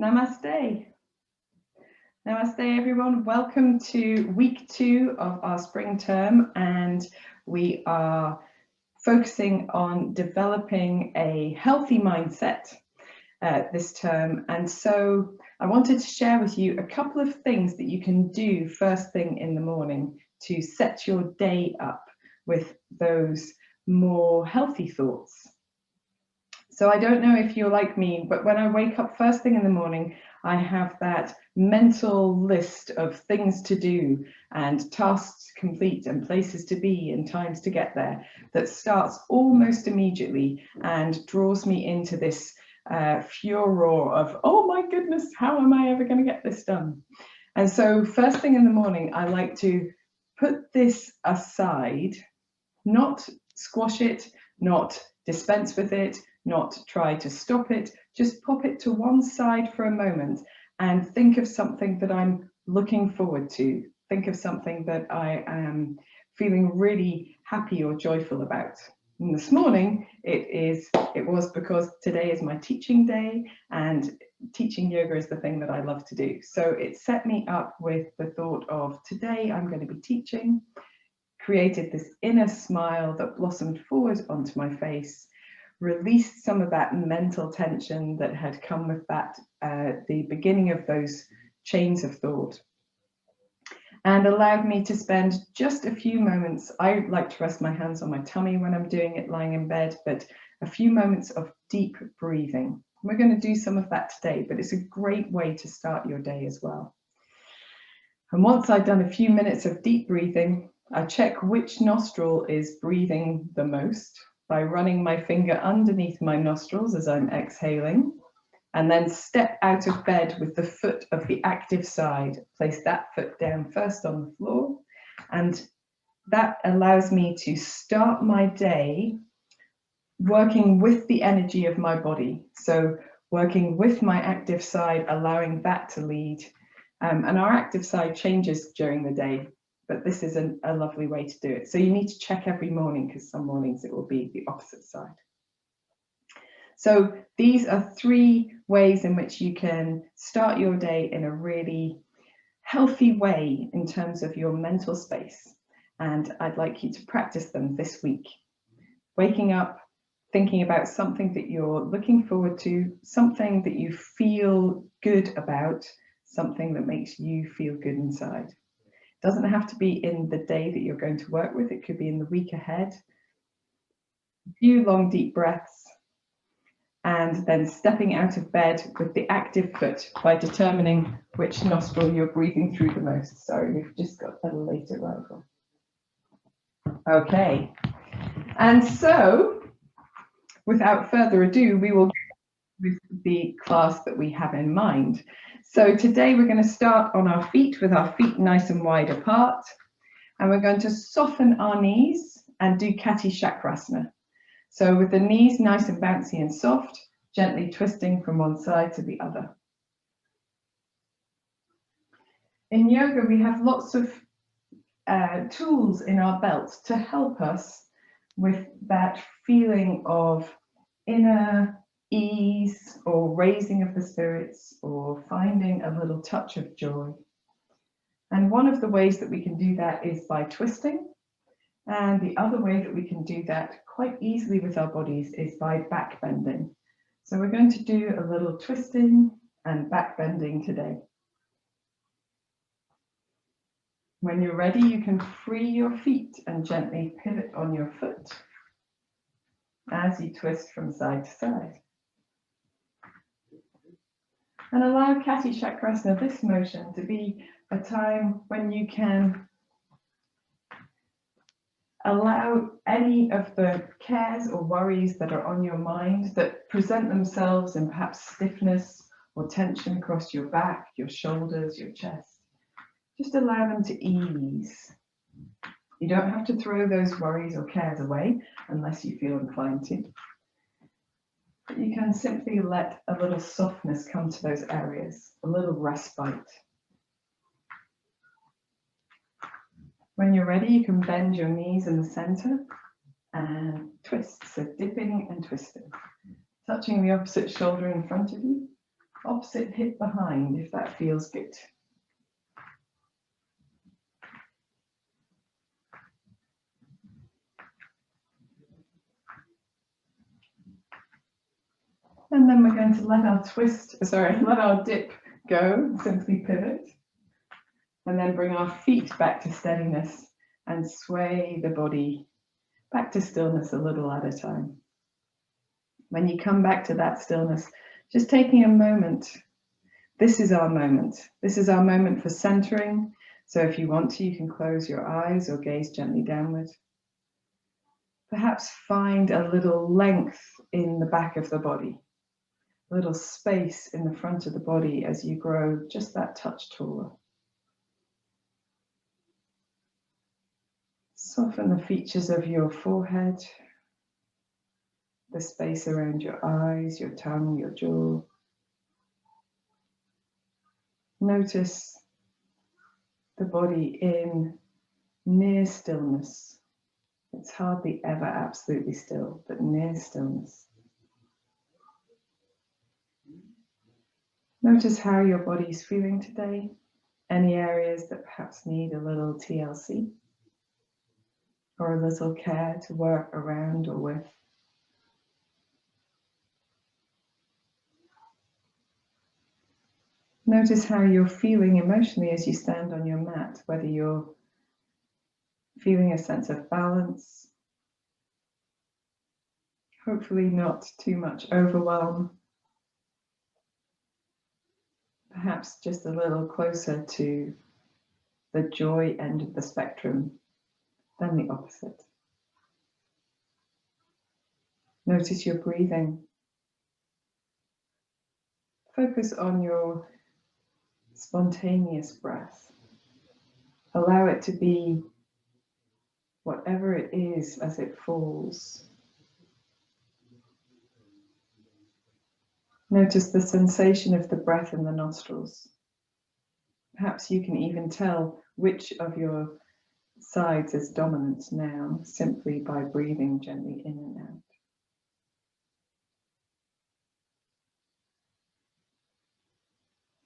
Namaste. Namaste, everyone. Welcome to week 2 of our spring term, and we are focusing on developing a healthy mindset this term. And so I wanted to share with you a couple of things that you can do first thing in the morning to set your day up with those more healthy thoughts. So I don't know if you're like me, but when I wake up first thing in the morning, I have that mental list of things to do and tasks to complete and places to be and times to get there that starts almost immediately and draws me into this furor of, oh my goodness, how am I ever going to get this done? And so first thing in the morning, I like to put this aside, not squash it, not dispense with it, not try to stop it, just pop it to one side for a moment and think of something that I'm looking forward to. Think of something that I am feeling really happy or joyful about. And this morning, it was because today is my teaching day, and teaching yoga is the thing that I love to do. So it set me up with the thought of today I'm going to be teaching, created this inner smile that blossomed forward onto my face, released some of that mental tension that had come with that, the beginning of those chains of thought, and allowed me to spend just a few moments. I like to rest my hands on my tummy when I'm doing it lying in bed, but a few moments of deep breathing. We're going to do some of that today, but it's a great way to start your day as well. And once I've done a few minutes of deep breathing, I check which nostril is breathing the most by running my finger underneath my nostrils as I'm exhaling, and then step out of bed with the foot of the active side. Place that foot down first on the floor, and that allows me to start my day working with the energy of my body. So working with my active side, allowing that to lead. And our active side changes during the day, but this is a lovely way to do it. So you need to check every morning, because some mornings it will be the opposite side. So these are 3 ways in which you can start your day in a really healthy way in terms of your mental space. And I'd like you to practice them this week. Waking up, thinking about something that you're looking forward to, something that you feel good about, something that makes you feel good inside. It doesn't have to be in the day that you're going to work with. It could be in the week ahead. A few long, deep breaths, and then stepping out of bed with the active foot by determining which nostril you're breathing through the most. Sorry, we've just got a late arrival. Okay, and so without further ado, we will with the class that we have in mind. So today we're going to start on our feet with our feet nice and wide apart, and we're going to soften our knees and do Kati Chakrasana. So with the knees nice and bouncy and soft, gently twisting from one side to the other. In yoga, we have lots of tools in our belt to help us with that feeling of inner ease or raising of the spirits or finding a little touch of joy. And one of the ways that we can do that is by twisting. And the other way that we can do that quite easily with our bodies is by back bending. So we're going to do a little twisting and back bending today. When you're ready, you can free your feet and gently pivot on your foot as you twist from side to side. And allow Kati Chakrasana, this motion, to be a time when you can allow any of the cares or worries that are on your mind that present themselves in perhaps stiffness or tension across your back, your shoulders, your chest. Just allow them to ease. You don't have to throw those worries or cares away unless you feel inclined to. But you can simply let a little softness come to those areas, a little respite. When you're ready, you can bend your knees in the center and twist. So dipping and twisting, touching the opposite shoulder in front of you, opposite hip behind, if that feels good. And then we're going to let our dip go, simply pivot. And then bring our feet back to steadiness and sway the body back to stillness a little at a time. When you come back to that stillness, just taking a moment. This is our moment. This is our moment for centering. So if you want to, you can close your eyes or gaze gently downward. Perhaps find a little length in the back of the body, a little space in the front of the body as you grow just that touch taller. Soften the features of your forehead, the space around your eyes, your tongue, your jaw. Notice the body in near stillness. It's hardly ever absolutely still, but near stillness. Notice how your body is feeling today. Any areas that perhaps need a little TLC or a little care to work around or with. Notice how you're feeling emotionally as you stand on your mat, whether you're feeling a sense of balance, hopefully not too much overwhelm, perhaps just a little closer to the joy end of the spectrum than the opposite. Notice your breathing. Focus on your spontaneous breath. Allow it to be whatever it is as it falls. Notice the sensation of the breath in the nostrils. Perhaps you can even tell which of your sides is dominant now, simply by breathing gently in and out.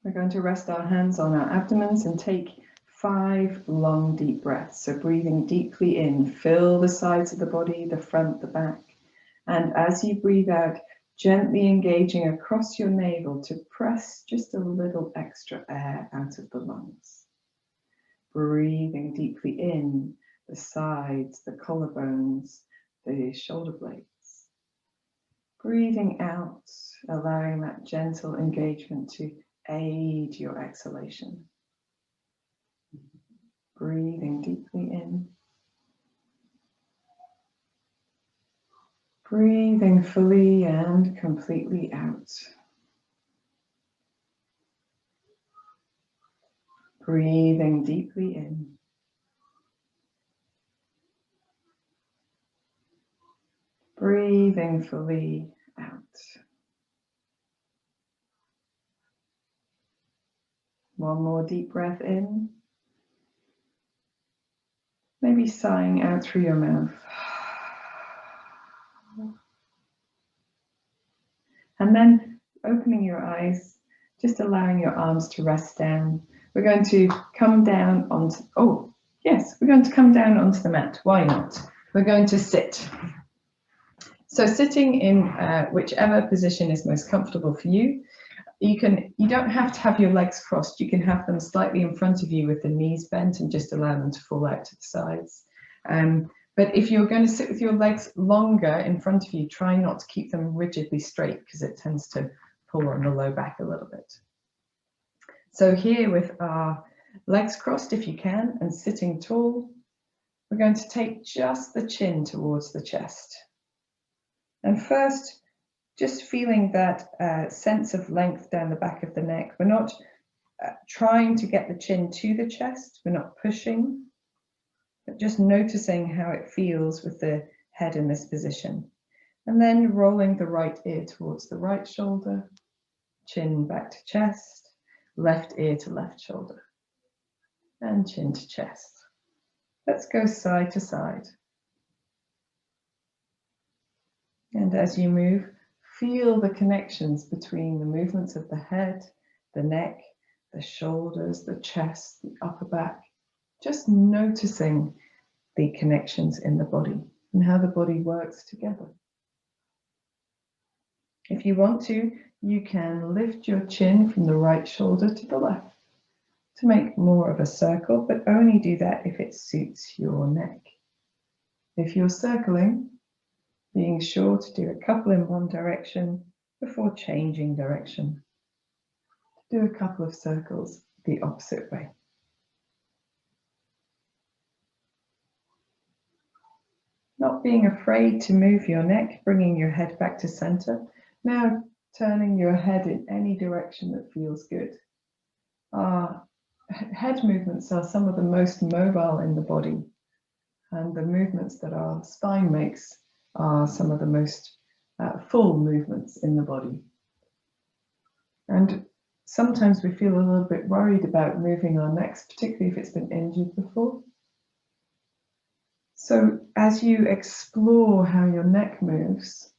We're going to rest our hands on our abdomens and take 5 long, deep breaths. So breathing deeply in, fill the sides of the body, the front, the back. And as you breathe out, gently engaging across your navel to press just a little extra air out of the lungs. Breathing deeply in, the sides, the collarbones, the shoulder blades. Breathing out, allowing that gentle engagement to aid your exhalation. Breathing deeply in. Breathing fully and completely out. Breathing deeply in. Breathing fully out. One more deep breath in. Maybe sighing out through your mouth. And then opening your eyes, just allowing your arms to rest down. We're going to come down onto, we're going to come down onto the mat. Why not? We're going to sit. So sitting in whichever position is most comfortable for you. You don't have to have your legs crossed. You can have them slightly in front of you with the knees bent and just allow them to fall out to the sides. But if you're going to sit with your legs longer in front of you, try not to keep them rigidly straight because it tends to pull on the low back a little bit. So here with our legs crossed if you can and sitting tall, we're going to take just the chin towards the chest. And first, just feeling that sense of length down the back of the neck. We're not trying to get the chin to the chest. We're not pushing, but just noticing how it feels with the head in this position. And then rolling the right ear towards the right shoulder, chin back to chest, left ear to left shoulder, and chin to chest. Let's go side to side. And as you move, Feel the connections between the movements of the head, the neck, the shoulders, the chest, the upper back. Just noticing the connections in the body and how the body works together. If you want to, you can lift your chin from the right shoulder to the left to make more of a circle, but only do that if it suits your neck. If you're circling, being sure to do a couple in one direction before changing direction. Do a couple of circles the opposite way. Not being afraid to move your neck, bringing your head back to center. Now turning your head in any direction that feels good. Our head movements are some of the most mobile in the body, and the movements that our spine makes are some of the most full movements in the body. And sometimes we feel a little bit worried about moving our necks, particularly if it's been injured before. So as you explore how your neck moves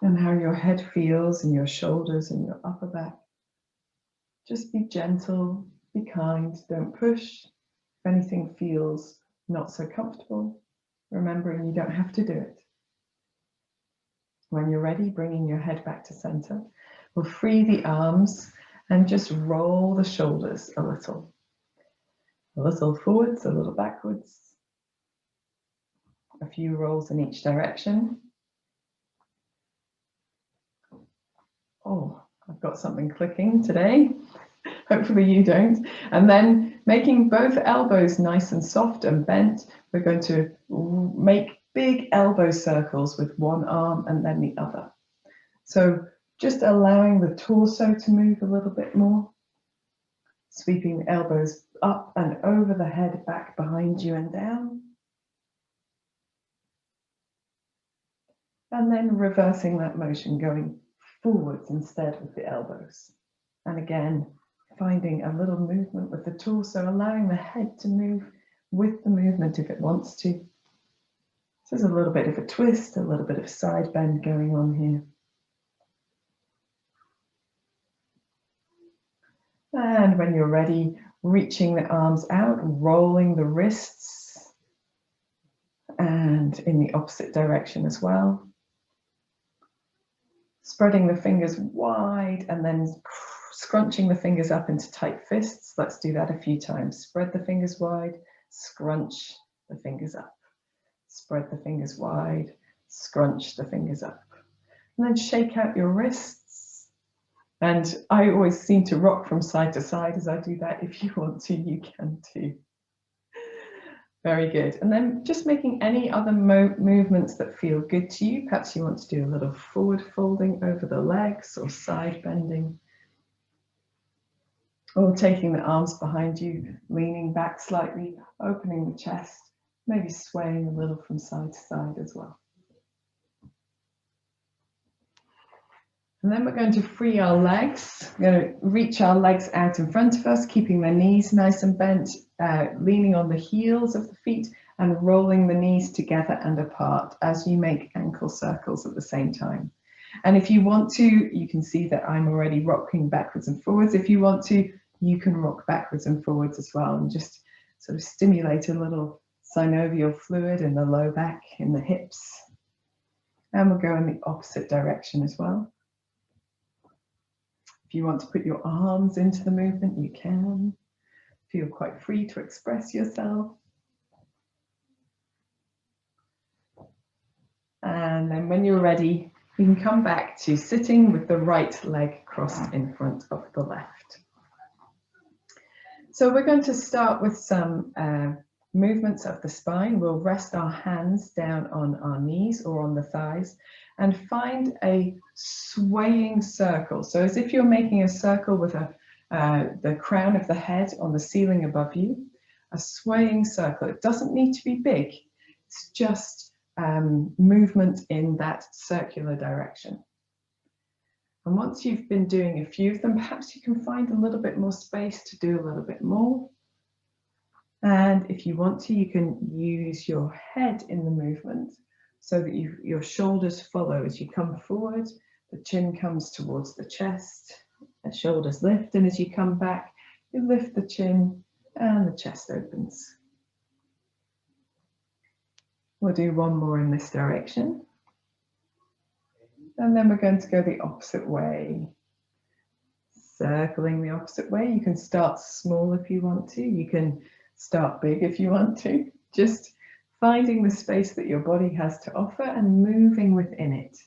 and how your head feels and your shoulders and your upper back, just be gentle, be kind, don't push. If anything feels not so comfortable, remembering you don't have to do it. When you're ready, bringing your head back to center, we'll free the arms and just roll the shoulders a little forwards, a little backwards. A few rolls in each direction. Oh, I've got something clicking today. Hopefully you don't. And then making both elbows nice and soft and bent, we're going to make big elbow circles with one arm and then the other. So just allowing the torso to move a little bit more. Sweeping the elbows up and over the head, back behind you and down. And then reversing that motion, going forwards instead with the elbows. And again, finding a little movement with the torso, allowing the head to move with the movement if it wants to. So there's a little bit of a twist, a little bit of side bend going on here. And when you're ready, reaching the arms out, rolling the wrists, and in the opposite direction as well. Spreading the fingers wide and then scrunching the fingers up into tight fists. Let's do that a few times. Spread the fingers wide, scrunch the fingers up. Spread the fingers wide, scrunch the fingers up. And then shake out your wrists. And I always seem to rock from side to side as I do that. If you want to, you can too. Very good. And then just making any other movements that feel good to you. Perhaps you want to do a little forward folding over the legs or side bending. Or taking the arms behind you, leaning back slightly, opening the chest, maybe swaying a little from side to side as well. And then we're going to free our legs. We're going to reach our legs out in front of us, keeping the knees nice and bent, leaning on the heels of the feet and rolling the knees together and apart as you make ankle circles at the same time. And if you want to, you can see that I'm already rocking backwards and forwards. If you want to, you can rock backwards and forwards as well and just sort of stimulate a little synovial fluid in the low back, in the hips. And we'll go in the opposite direction as well. If you want to put your arms into the movement, you can. Feel quite free to express yourself. And then when you're ready, you can come back to sitting with the right leg crossed in front of the left. So we're going to start with some movements of the spine. We'll rest our hands down on our knees or on the thighs and find a swaying circle. So as if you're making a circle with the crown of the head on the ceiling above you, a swaying circle. It doesn't need to be big. It's just movement in that circular direction. And once you've been doing a few of them, perhaps you can find a little bit more space to do a little bit more. And if you want to, you can use your head in the movement so that your shoulders follow as you come forward. The chin comes towards the chest, the shoulders lift, and as you come back, you lift the chin and the chest opens. We'll do one more in this direction. And then we're going to go the opposite way. Circling the opposite way. You can start small if you want to. You can start big if you want to. Just finding the space that your body has to offer and moving within it.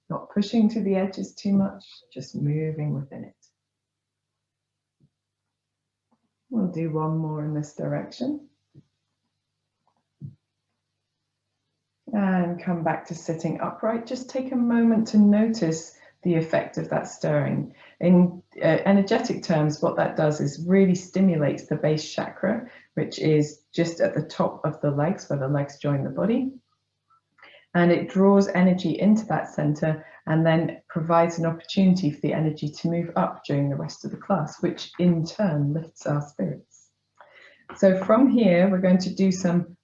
Not pushing to the edges too much, just moving within it. We'll do one more in this direction. And come back to sitting upright. Just take a moment to notice the effect of that stirring. In energetic terms, what that does is really stimulates the base chakra, which is just at the top of the legs, where the legs join the body. And it draws energy into that center and then provides an opportunity for the energy to move up during the rest of the class, which in turn lifts our spirits. So from here, we're going to do some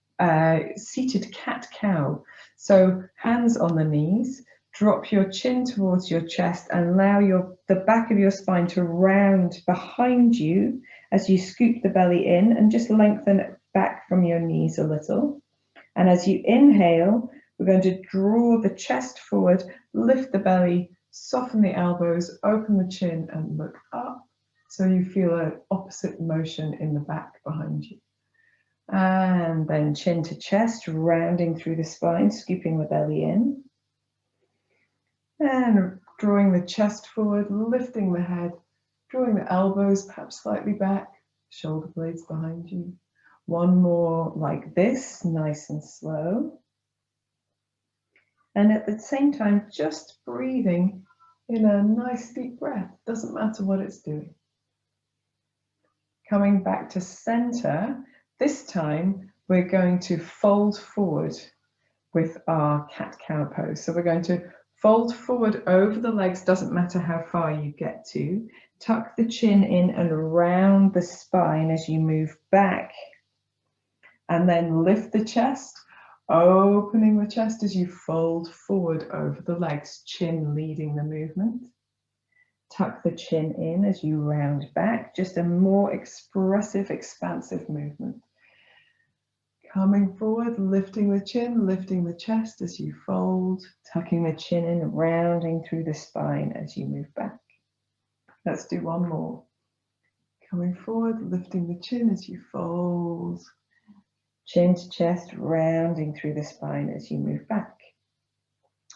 seated cat-cow. So hands on the knees, drop your chin towards your chest and allow the back of your spine to round behind you as you scoop the belly in and just lengthen it back from your knees a little. And as you inhale, we're going to draw the chest forward, lift the belly, soften the elbows, open the chin and look up. So you feel an opposite motion in the back behind you. And then chin to chest, rounding through the spine, scooping the belly in. And drawing the chest forward, lifting the head, drawing the elbows perhaps slightly back, shoulder blades behind you. One more like this, nice and slow. And at the same time, just breathing in a nice deep breath. Doesn't matter what it's doing. Coming back to center, this time we're going to fold forward with our cat-cow pose. So we're going to fold forward over the legs, doesn't matter how far you get to. Tuck the chin in and around the spine as you move back. And then lift the chest, opening the chest as you fold forward over the legs, chin leading the movement. Tuck the chin in as you round back, just a more expressive, expansive movement. Coming forward, lifting the chin, lifting the chest as you fold, tucking the chin in, rounding through the spine as you move back. Let's do one more. Coming forward, lifting the chin as you fold, chin to chest, rounding through the spine as you move back.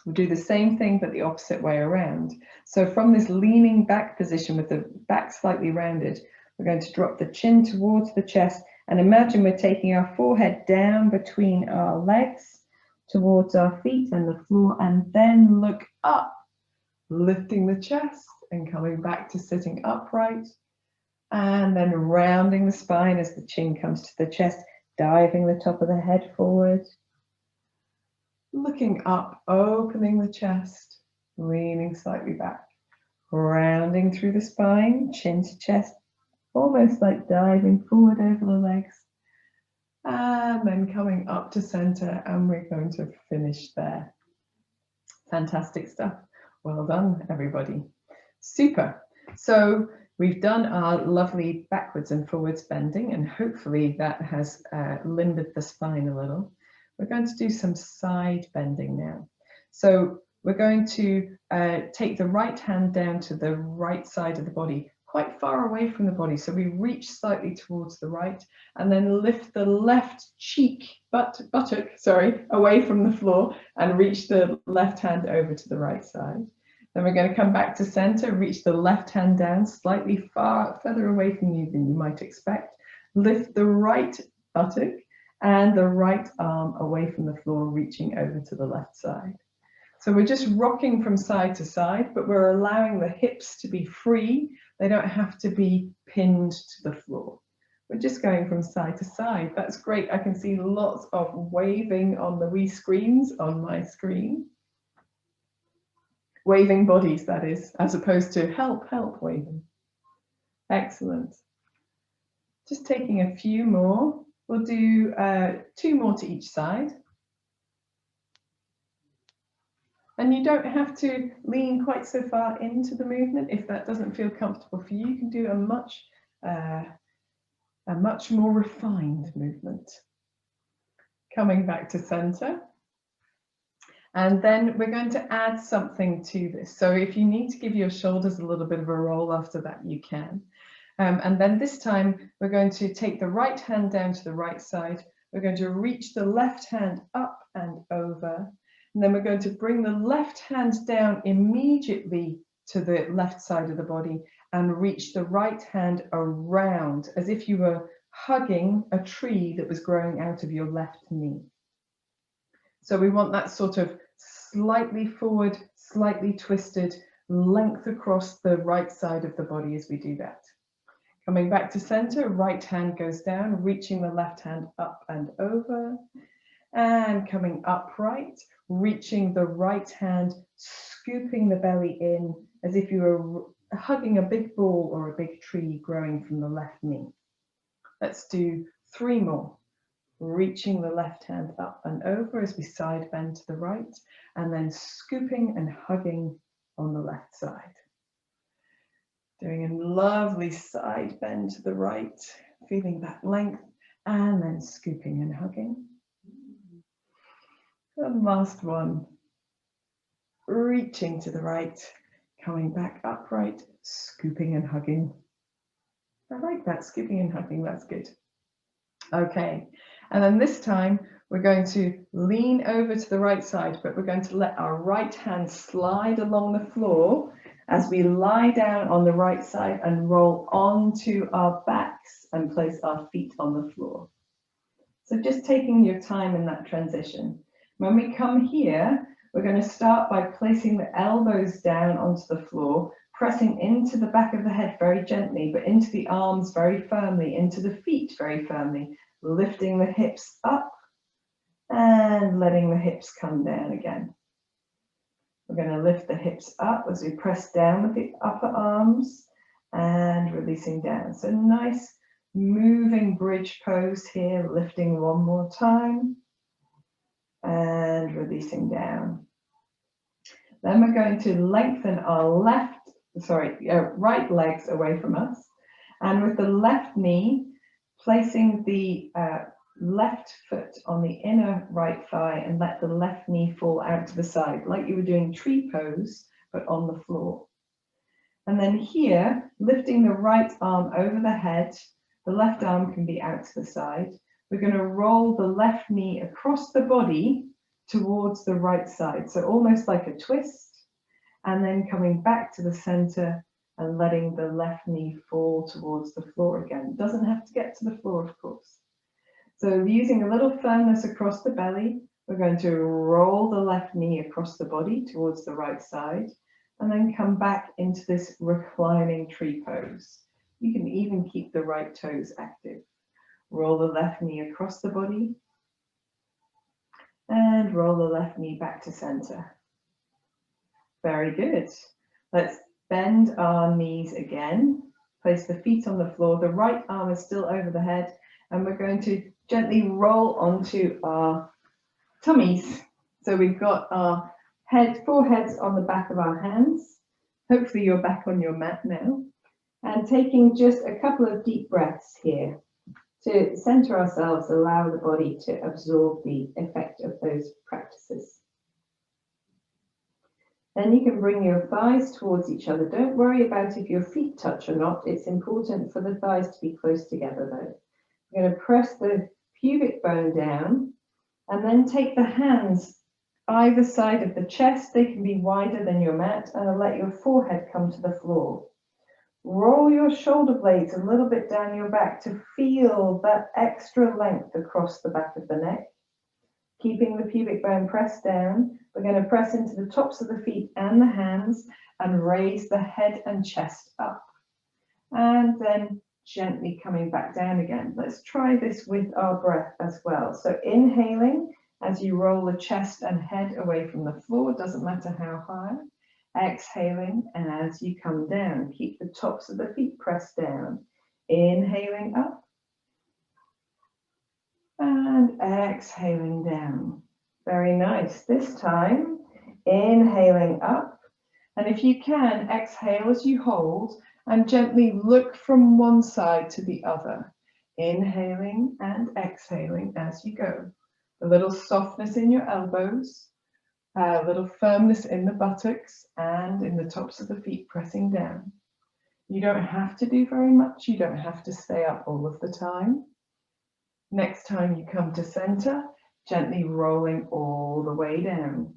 We'll do the same thing, but the opposite way around. So from this leaning back position with the back slightly rounded, we're going to drop the chin towards the chest and imagine we're taking our forehead down between our legs towards our feet and the floor, and then look up, lifting the chest and coming back to sitting upright, and then rounding the spine as the chin comes to the chest, diving the top of the head forward. Looking up, opening the chest, leaning slightly back, rounding through the spine, chin to chest, almost like diving forward over the legs, and then coming up to center, and we're going to finish there. Fantastic stuff. Well done, everybody. Super. So we've done our lovely backwards and forwards bending, and hopefully that has limbered the spine a little. We're going to do some side bending now. So we're going to take the right hand down to the right side of the body, quite far away from the body. So we reach slightly towards the right and then lift the left buttock, away from the floor and reach the left hand over to the right side. Then we're going to come back to center, reach the left hand down slightly further away from you than you might expect. Lift the right buttock and the right arm away from the floor, reaching over to the left side. So we're just rocking from side to side, but we're allowing the hips to be free. They don't have to be pinned to the floor. We're just going from side to side. That's great. I can see lots of waving on the wee screens on my screen. Waving bodies, that is, as opposed to help, help waving. Excellent. Just taking a few more. We'll do 2 more to each side. And you don't have to lean quite so far into the movement. If that doesn't feel comfortable for you, you can do a much more refined movement. Coming back to center. And then we're going to add something to this. So if you need to give your shoulders a little bit of a roll after that, you can. And then this time, we're going to take the right hand down to the right side. We're going to reach the left hand up and over. And then we're going to bring the left hand down immediately to the left side of the body and reach the right hand around, as if you were hugging a tree that was growing out of your left knee. So we want that sort of slightly forward, slightly twisted length across the right side of the body as we do that. Coming back to center, right hand goes down, reaching the left hand up and over, and coming upright, reaching the right hand, scooping the belly in as if you were hugging a big ball or a big tree growing from the left knee. Let's do 3 more. Reaching the left hand up and over as we side bend to the right, and then scooping and hugging on the left side. Doing a lovely side bend to the right, feeling that length, and then scooping and hugging. And last one, reaching to the right, coming back upright, scooping and hugging. I like that, scooping and hugging, that's good. Okay, and then this time we're going to lean over to the right side, but we're going to let our right hand slide along the floor as we lie down on the right side and roll onto our backs and place our feet on the floor. So just taking your time in that transition. When we come here, we're going to start by placing the elbows down onto the floor, pressing into the back of the head very gently, but into the arms very firmly, into the feet very firmly, lifting the hips up and letting the hips come down again. We're going to lift the hips up as we press down with the upper arms and releasing down. So nice moving bridge pose here, lifting one more time and releasing down. Then we're going to lengthen our right legs away from us, and with the left knee, placing the left foot on the inner right thigh and let the left knee fall out to the side, like you were doing tree pose, but on the floor. And then here, lifting the right arm over the head, the left arm can be out to the side. We're going to roll the left knee across the body towards the right side, so almost like a twist, and then coming back to the center and letting the left knee fall towards the floor again. Doesn't have to get to the floor, of course. So using a little firmness across the belly, we're going to roll the left knee across the body towards the right side, and then come back into this reclining tree pose. You can even keep the right toes active. Roll the left knee across the body, and roll the left knee back to center. Very good. Let's bend our knees again. Place the feet on the floor. The right arm is still over the head, and we're going to gently roll onto our tummies. So we've got our foreheads on the back of our hands. Hopefully you're back on your mat now. And taking just a couple of deep breaths here to center ourselves, allow the body to absorb the effect of those practices. Then you can bring your thighs towards each other. Don't worry about if your feet touch or not. It's important for the thighs to be close together though. You're going to press the pubic bone down and then take the hands either side of the chest. They can be wider than your mat, and let your forehead come to the floor. Roll your shoulder blades a little bit down your back to feel that extra length across the back of the neck. Keeping the pubic bone pressed down, we're going to press into the tops of the feet and the hands and raise the head and chest up. And then gently coming back down again. Let's try this with our breath as well. So inhaling as you roll the chest and head away from the floor, doesn't matter how high. Exhaling, and as you come down, keep the tops of the feet pressed down. Inhaling up and exhaling down. Very nice. This time, Inhaling up. And if you can, exhale as you hold and gently look from one side to the other. Inhaling and exhaling as you go. A little softness in your elbows, a little firmness in the buttocks and in the tops of the feet pressing down. You don't have to do very much. You don't have to stay up all of the time. Next time you come to center, gently rolling all the way down.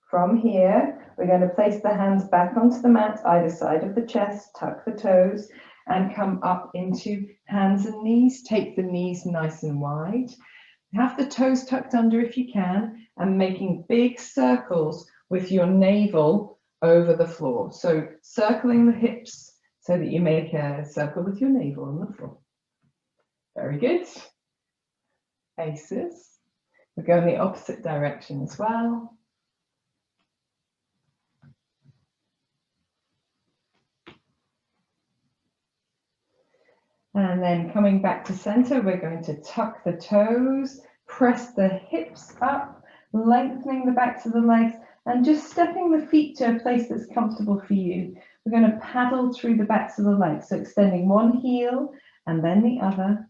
From here, we're going to place the hands back onto the mat, either side of the chest, tuck the toes, and come up into hands and knees. Take the knees nice and wide. Have the toes tucked under if you can, and making big circles with your navel over the floor. So circling the hips so that you make a circle with your navel on the floor. Very good. Aces. We're going the opposite direction as well. And then coming back to center, we're going to tuck the toes, press the hips up, lengthening the backs of the legs, and just stepping the feet to a place that's comfortable for you. We're going to paddle through the backs of the legs, so extending one heel and then the other,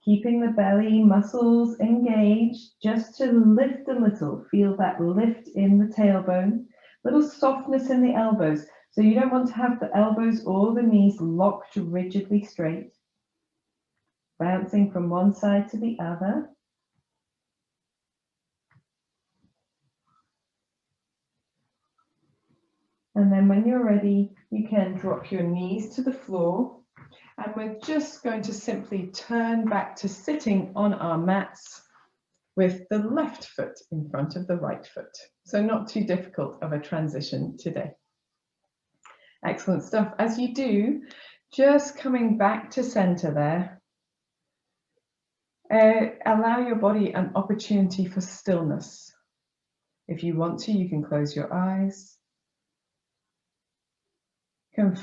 keeping the belly muscles engaged, just to lift a little. Feel that lift in the tailbone, little softness in the elbows. So you don't want to have the elbows or the knees locked rigidly straight. Bouncing from one side to the other. And then when you're ready, you can drop your knees to the floor. And we're just going to simply turn back to sitting on our mats with the left foot in front of the right foot. So not too difficult of a transition today. Excellent stuff. As you do, just coming back to center there. Allow your body an opportunity for stillness. If you want to, you can close your eyes. You can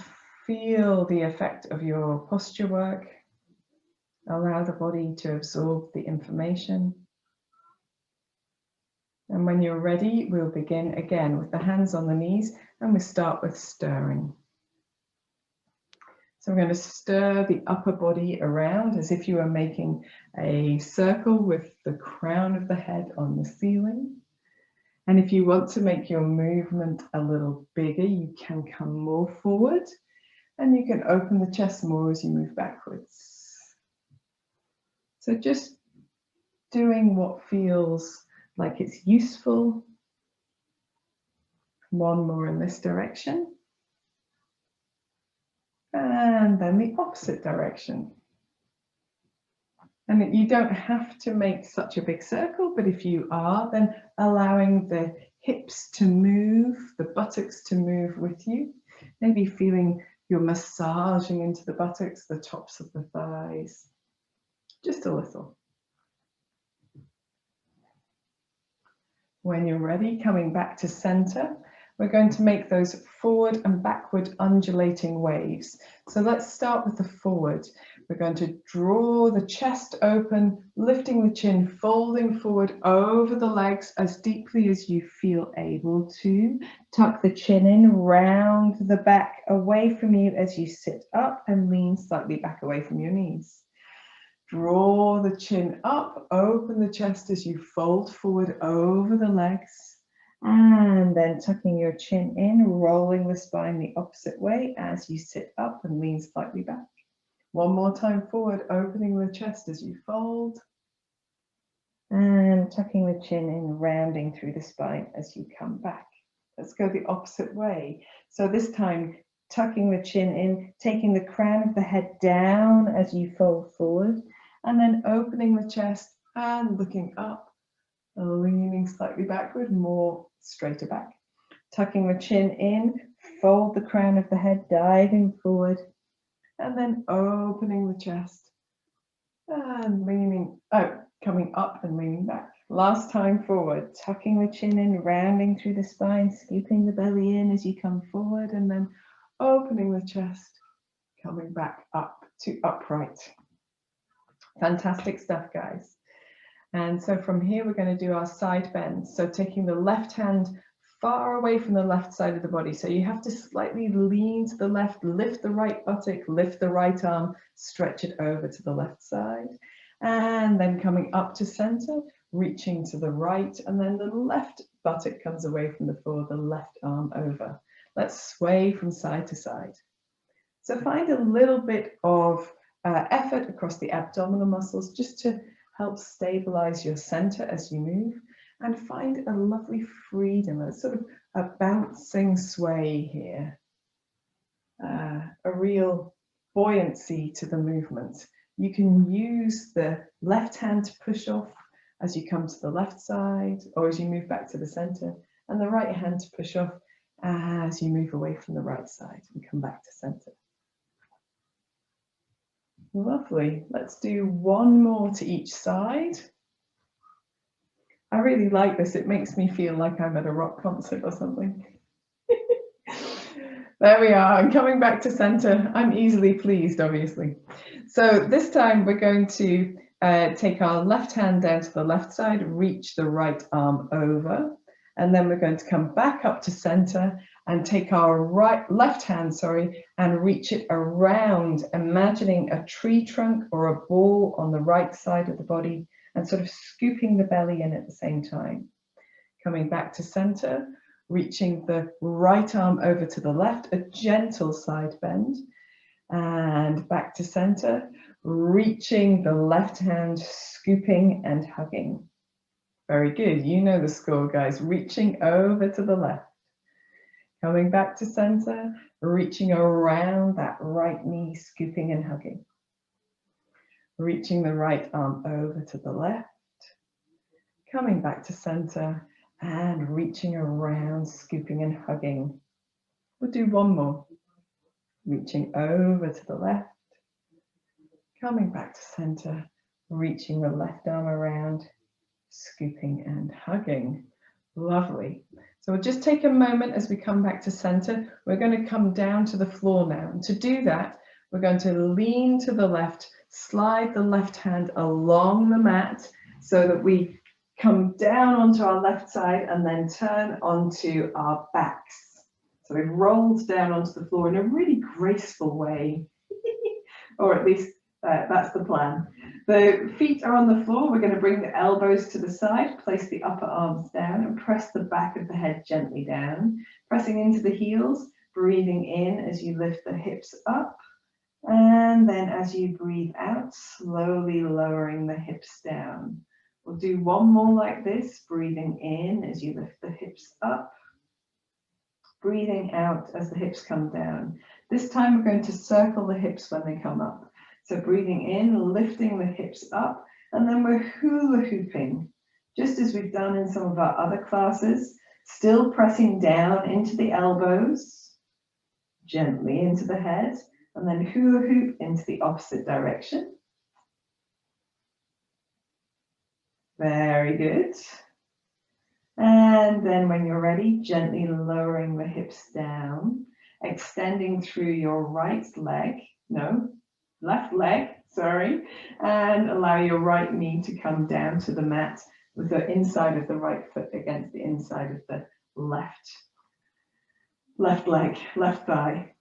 feel the effect of your posture work. Allow the body to absorb the information. And when you're ready, we'll begin again with the hands on the knees, and we start with stirring. So we're going to stir the upper body around as if you were making a circle with the crown of the head on the ceiling. And if you want to make your movement a little bigger, you can come more forward and you can open the chest more as you move backwards. So just doing what feels like it's useful. One more in this direction. And then the opposite direction. And you don't have to make such a big circle, but if you are, then allowing the hips to move, the buttocks to move with you, maybe feeling you're massaging into the buttocks, the tops of the thighs, just a little. When you're ready, coming back to center, we're going to make those forward and backward undulating waves. So let's start with the forward. We're going to draw the chest open, lifting the chin, folding forward over the legs as deeply as you feel able to. Tuck the chin in, round the back away from you as you sit up and lean slightly back away from your knees. Draw the chin up, open the chest as you fold forward over the legs. And then tucking your chin in, rolling the spine the opposite way as you sit up and lean slightly back. One more time forward, opening the chest as you fold. And tucking the chin in, rounding through the spine as you come back. Let's go the opposite way. So this time, tucking the chin in, taking the crown of the head down as you fold forward, and then opening the chest and looking up. Leaning slightly backward, more straighter back. Tucking the chin in, fold the crown of the head, diving forward, and then opening the chest and leaning out, coming up and leaning back. Last time forward, tucking the chin in, rounding through the spine, scooping the belly in as you come forward, and then opening the chest, coming back up to upright. Fantastic stuff, guys. And so from here, we're going to do our side bends. So taking the left hand far away from the left side of the body. So you have to slightly lean to the left, lift the right buttock, lift the right arm, stretch it over to the left side. And then coming up to center, reaching to the right, and then the left buttock comes away from the floor, the left arm over. Let's sway from side to side. So find a little bit of effort across the abdominal muscles just to help stabilize your center as you move, and find a lovely freedom, a sort of a bouncing sway here, a real buoyancy to the movement. You can use the left hand to push off as you come to the left side or as you move back to the center, and the right hand to push off as you move away from the right side and come back to center. Lovely. Let's do one more to each side. I really like this. It makes me feel like I'm at a rock concert or something. There we are. I'm coming back to center. I'm easily pleased, obviously. So this time we're going to take our left hand down to the left side, reach the right arm over, and then we're going to come back up to center and take our left hand, and reach it around, imagining a tree trunk or a ball on the right side of the body, and sort of scooping the belly in at the same time. Coming back to center, reaching the right arm over to the left, a gentle side bend, and back to center, reaching the left hand, scooping and hugging. Very good. You know the score, guys. Reaching over to the left. Coming back to center, reaching around that right knee, scooping and hugging. Reaching the right arm over to the left. Coming back to center and reaching around, scooping and hugging. We'll do one more. Reaching over to the left. Coming back to center, reaching the left arm around, scooping and hugging. Lovely. So we'll just take a moment as we come back to center. We're going to come down to the floor now. And to do that, we're going to lean to the left, slide the left hand along the mat so that we come down onto our left side and then turn onto our backs. So we've rolled down onto the floor in a really graceful way, or at least that's the plan. The feet are on the floor. We're going to bring the elbows to the side, place the upper arms down and press the back of the head gently down, pressing into the heels, breathing in as you lift the hips up. And then as you breathe out, slowly lowering the hips down. We'll do one more like this, breathing in as you lift the hips up, breathing out as the hips come down. This time we're going to circle the hips when they come up. So breathing in, lifting the hips up, and then we're hula hooping, just as we've done in some of our other classes, still pressing down into the elbows, gently into the head, and then hula hoop into the opposite direction. Very good. And then when you're ready, gently lowering the hips down, extending through your left leg, and allow your right knee to come down to the mat with the inside of the right foot against the inside of the left leg, left thigh.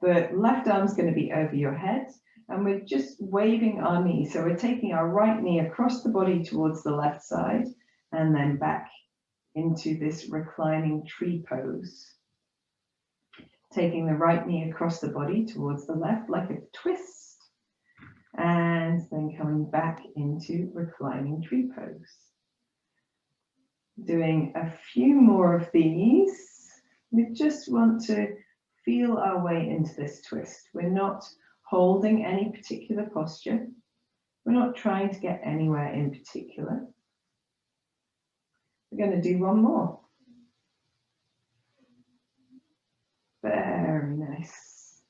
The left arm's going to be over your head, and we're just waving our knee. So we're taking our right knee across the body towards the left side and then back into this reclining tree pose. Taking the right knee across the body towards the left like a twist, and then coming back into reclining tree pose. Doing a few more of these. We just want to feel our way into this twist. We're not holding any particular posture. We're not trying to get anywhere in particular. We're going to do one more. Very nice.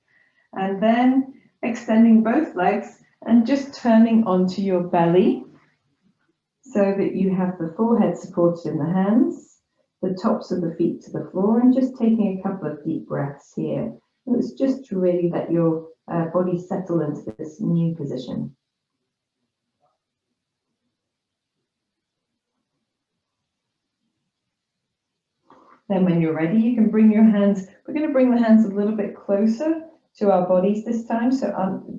And then extending both legs and just turning onto your belly so that you have the forehead supported in the hands, the tops of the feet to the floor, and just taking a couple of deep breaths here. And it's just to really let your body settle into this new position. Then when you're ready, you can bring your hands, we're going to bring the hands a little bit closer to our bodies this time, so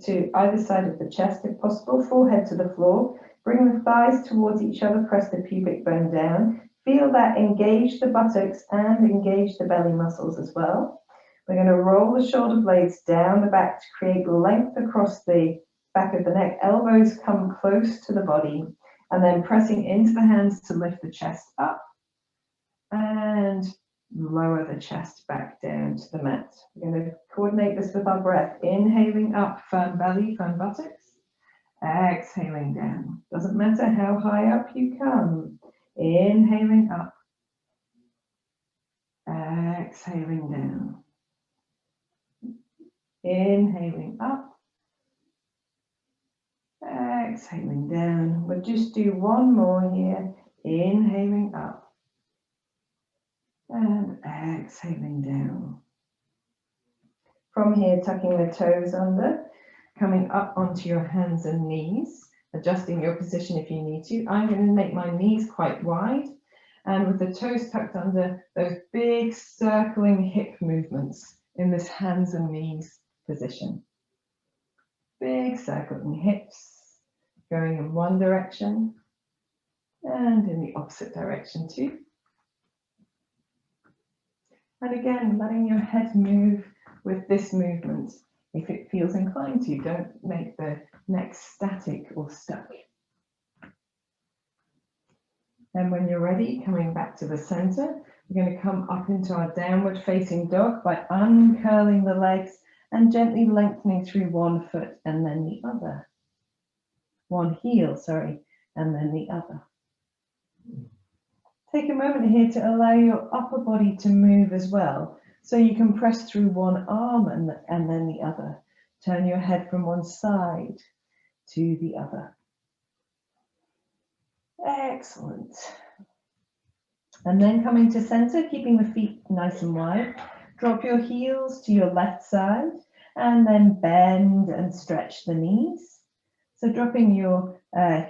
to either side of the chest if possible, forehead to the floor. Bring the thighs towards each other, press the pubic bone down. Feel that engage the buttocks and engage the belly muscles as well. We're going to roll the shoulder blades down the back to create length across the back of the neck. Elbows come close to the body, and then pressing into the hands to lift the chest up and lower the chest back down to the mat. We're going to coordinate this with our breath. Inhaling up, firm belly, firm buttocks. Exhaling down. Doesn't matter how high up you come. Inhaling up. Exhaling down. Inhaling up. Exhaling down. We'll just do one more here. Inhaling up. And exhaling down. From here, tucking the toes under, coming up onto your hands and knees, adjusting your position if you need to. I'm going to make my knees quite wide, and with the toes tucked under, those big circling hip movements in this hands and knees position. Big circling hips, going in one direction and in the opposite direction too. And again, letting your head move with this movement. If it feels inclined to, don't make the neck static or stuck. And when you're ready, coming back to the center, we're going to come up into our downward facing dog by uncurling the legs and gently lengthening through one foot and then the other. One heel, sorry, and then the other. Take a moment here to allow your upper body to move as well. So you can press through one arm and then the other. Turn your head from one side to the other. Excellent. And then coming to center, keeping the feet nice and wide. Drop your heels to your left side and then bend and stretch the knees. So dropping your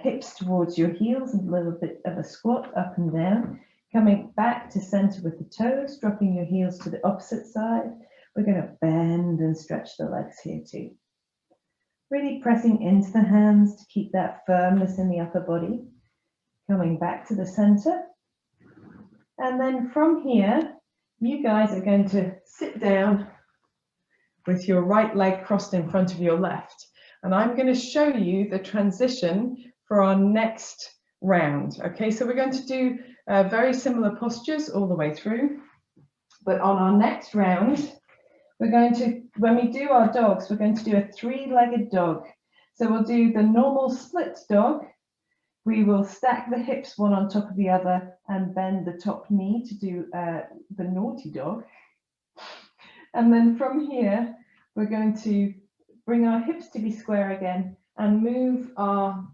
hips towards your heels, a little bit of a squat up and down. Coming back to center with the toes, dropping your heels to the opposite side. We're going to bend and stretch the legs here too. Really pressing into the hands to keep that firmness in the upper body. Coming back to the center. And then from here, you guys are going to sit down with your right leg crossed in front of your left. And I'm going to show you the transition for our next round. Okay, so we're going to do very similar postures all the way through. But on our next round, we're going to, when we do our dogs, we're going to do a three-legged dog. So we'll do the normal split dog. We will stack the hips one on top of the other and bend the top knee to do the naughty dog. And then from here, we're going to bring our hips to be square again and move our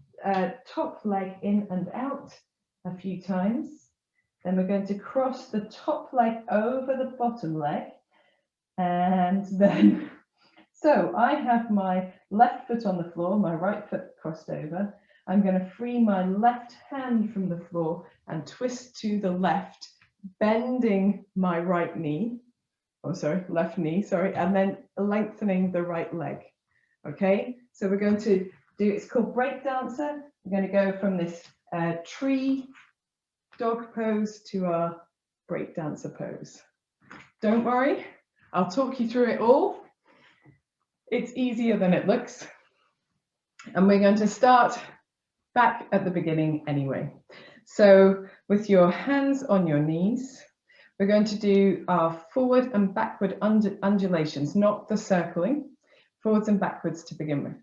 top leg in and out a few times. Then we're going to cross the top leg over the bottom leg. And then, so I have my left foot on the floor, my right foot crossed over. I'm going to free my left hand from the floor and twist to the left, bending my right knee. Oh, sorry, left knee, sorry, and then lengthening the right leg. Okay, so we're going to do, it's called break dancer. We're going to go from this tree dog pose to our break dancer pose. Don't worry, I'll talk you through it all. It's easier than it looks. And we're going to start back at the beginning anyway. So with your hands on your knees, we're going to do our forward and backward undulations, not the circling, forwards and backwards to begin with.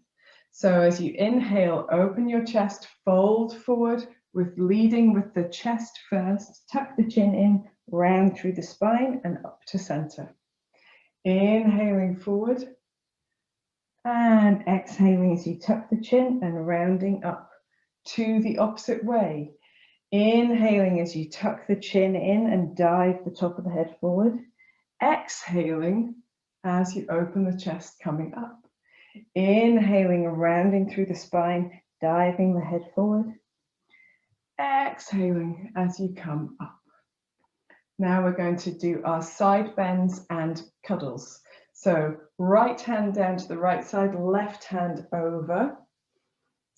So as you inhale, open your chest, fold forward, leading with the chest first, tuck the chin in, round through the spine and up to center. Inhaling forward and exhaling as you tuck the chin and rounding up to the opposite way. Inhaling as you tuck the chin in and dive the top of the head forward. Exhaling as you open the chest, coming up. Inhaling and rounding through the spine, diving the head forward. Exhaling as you come up. Now we're going to do our side bends and cuddles. So right hand down to the right side, left hand over,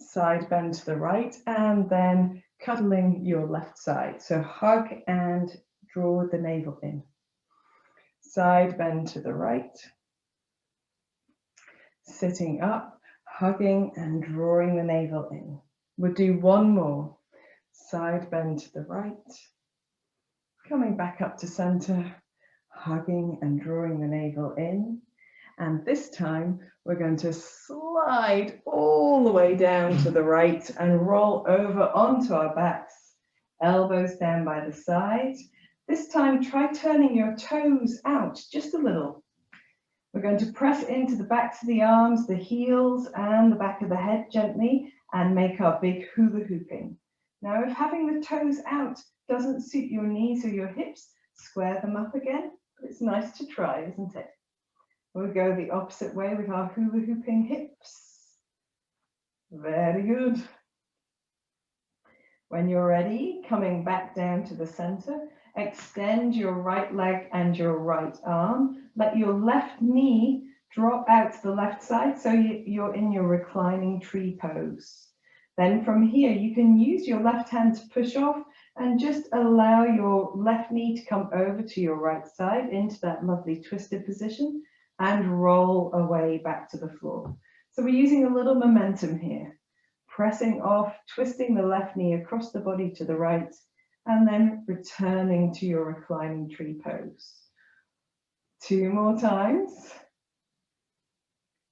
side bend to the right, and then cuddling your left side. So hug and draw the navel in. Side bend to the right, sitting up, hugging and drawing the navel in. We'll do one more. Side bend to the right, coming back up to center, hugging and drawing the navel in. And this time we're going to slide all the way down to the right and roll over onto our backs, elbows down by the side. This time try turning your toes out just a little. We're going to press into the backs of the arms, the heels and the back of the head gently and make our big hula hooping. Now if having the toes out doesn't suit your knees or your hips, square them up again. It's nice to try, isn't it? We'll go the opposite way with our hula hooping hips. Very good. When you're ready, coming back down to the center, extend your right leg and your right arm. Let your left knee drop out to the left side so you're in your reclining tree pose. Then from here, you can use your left hand to push off and just allow your left knee to come over to your right side into that lovely twisted position and roll away back to the floor. So we're using a little momentum here, pressing off, twisting the left knee across the body to the right, and then returning to your reclining tree pose. 2 more times.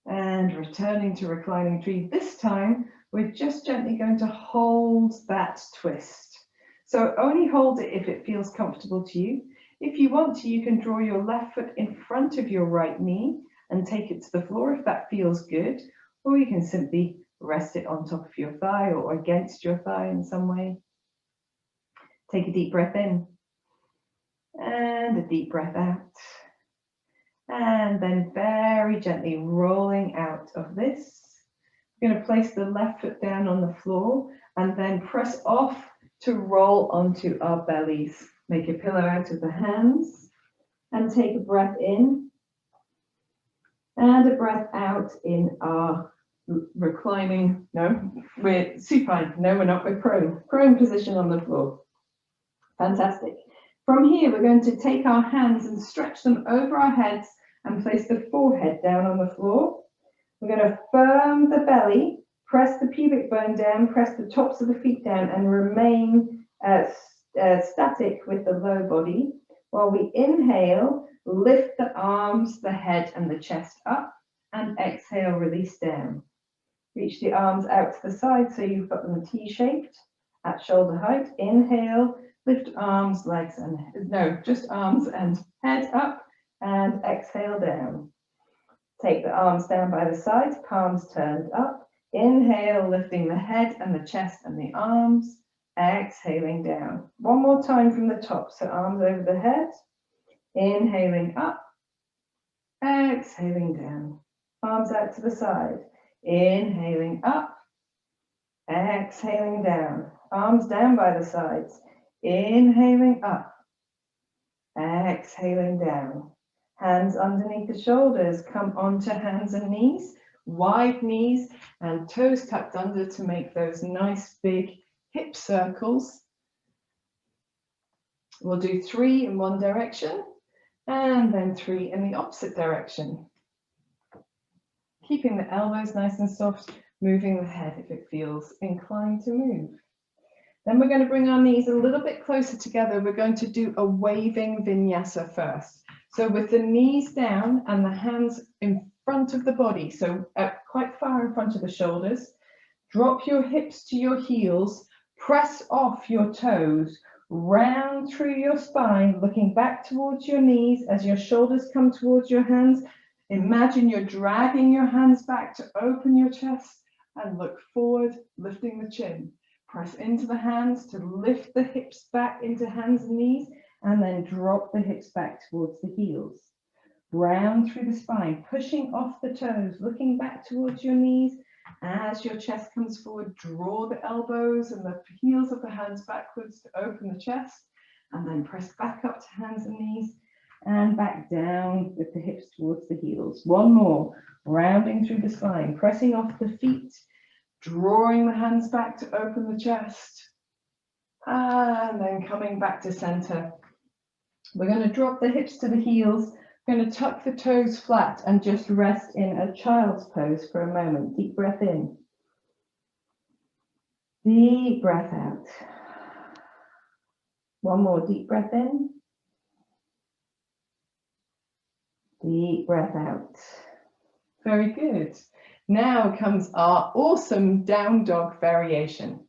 And returning to reclining tree. This time, we're just gently going to hold that twist. So only hold it if it feels comfortable to you. If you want to, you can draw your left foot in front of your right knee and take it to the floor if that feels good. Or you can simply rest it on top of your thigh or against your thigh in some way. Take a deep breath in and a deep breath out. And then very gently rolling out of this. We're going to place the left foot down on the floor and then press off to roll onto our bellies. Make a pillow out of the hands and take a breath in and a breath out in our reclining, no, we're supine, no we're not, we're prone position on the floor. Fantastic. From here we're going to take our hands and stretch them over our heads and place the forehead down on the floor. We're going to firm the belly, press the pubic bone down, press the tops of the feet down and remain static with the low body. While we inhale, lift the arms, the head and the chest up and exhale, release down. Reach the arms out to the side so you've got them T-shaped at shoulder height. Inhale, lift arms, legs and, no, just arms and head up and exhale down. Take the arms down by the sides, palms turned up. Inhale, lifting the head and the chest and the arms. Exhaling down. One more time from the top. So arms over the head. Inhaling up. Exhaling down. Arms out to the side. Inhaling up. Exhaling down. Arms down by the sides. Inhaling up. Exhaling down. Hands underneath the shoulders, come onto hands and knees, wide knees and toes tucked under to make those nice big hip circles. We'll do 3 in one direction and then 3 in the opposite direction. Keeping the elbows nice and soft, moving the head if it feels inclined to move. Then we're going to bring our knees a little bit closer together. We're going to do a waving vinyasa first. So with the knees down and the hands in front of the body, so quite far in front of the shoulders, drop your hips to your heels, press off your toes, round through your spine, looking back towards your knees as your shoulders come towards your hands. Imagine you're dragging your hands back to open your chest and look forward, lifting the chin. Press into the hands to lift the hips back into hands and knees, and then drop the hips back towards the heels. Round through the spine, pushing off the toes, looking back towards your knees. As your chest comes forward, draw the elbows and the heels of the hands backwards to open the chest, and then press back up to hands and knees and back down with the hips towards the heels. One more, rounding through the spine, pressing off the feet, drawing the hands back to open the chest, and then coming back to center. We're going to drop the hips to the heels. We're going to tuck the toes flat and just rest in a child's pose for a moment. Deep breath in. Deep breath out. One more deep breath in. Deep breath out. Very good. Now comes our awesome down dog variation.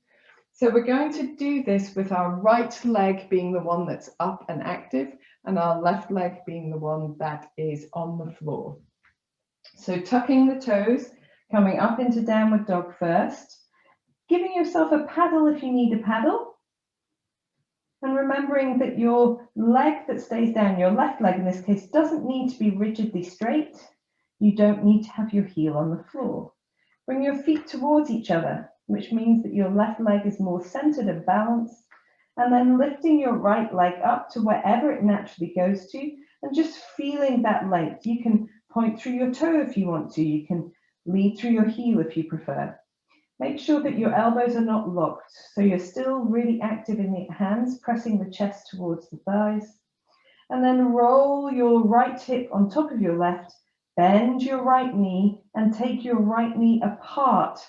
So we're going to do this with our right leg being the one that's up and active and our left leg being the one that is on the floor. So tucking the toes, coming up into downward dog first, giving yourself a paddle if you need a paddle, and remembering that your leg that stays down, your left leg in this case, doesn't need to be rigidly straight. You don't need to have your heel on the floor. Bring your feet towards each other, which means that your left leg is more centered and balanced, and then lifting your right leg up to wherever it naturally goes to, and just feeling that length. You can point through your toe if you want to. You can lead through your heel if you prefer. Make sure that your elbows are not locked, so you're still really active in the hands, pressing the chest towards the thighs. And then roll your right hip on top of your left, bend your right knee, and take your right knee apart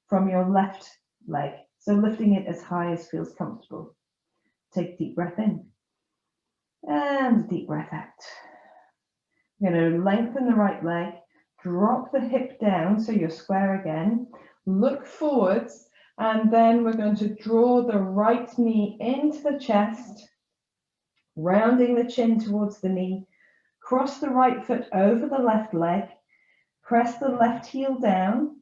from your left leg. So lifting it as high as feels comfortable. Take a deep breath in and a deep breath out. You're going to lengthen the right leg, drop the hip down so you're square again, look forwards, and then we're going to draw the right knee into the chest, rounding the chin towards the knee, cross the right foot over the left leg, press the left heel down,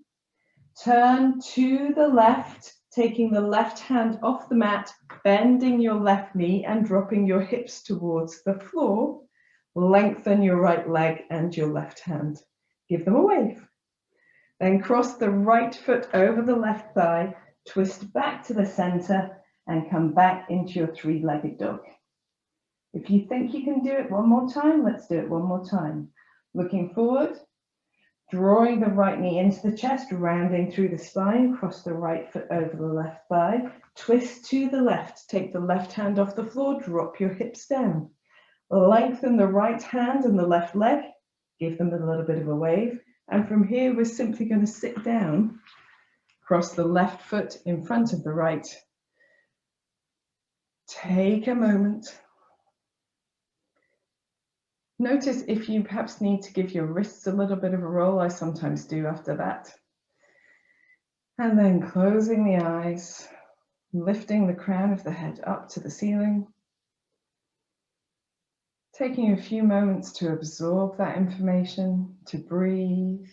turn to the left, taking the left hand off the mat, bending your left knee and dropping your hips towards the floor. Lengthen your right leg and your left hand. Give them a wave. Then cross the right foot over the left thigh, twist back to the center and come back into your three-legged dog. If you think you can do it one more time, let's do it one more time. Looking forward, drawing the right knee into the chest, rounding through the spine, cross the right foot over the left thigh, twist to the left, take the left hand off the floor, drop your hips down. Lengthen the right hand and the left leg, give them a little bit of a wave. And from here, we're simply going to sit down, cross the left foot in front of the right. Take a moment. Notice if you perhaps need to give your wrists a little bit of a roll. I sometimes do after that. And then closing the eyes, lifting the crown of the head up to the ceiling. Taking a few moments to absorb that information, to breathe,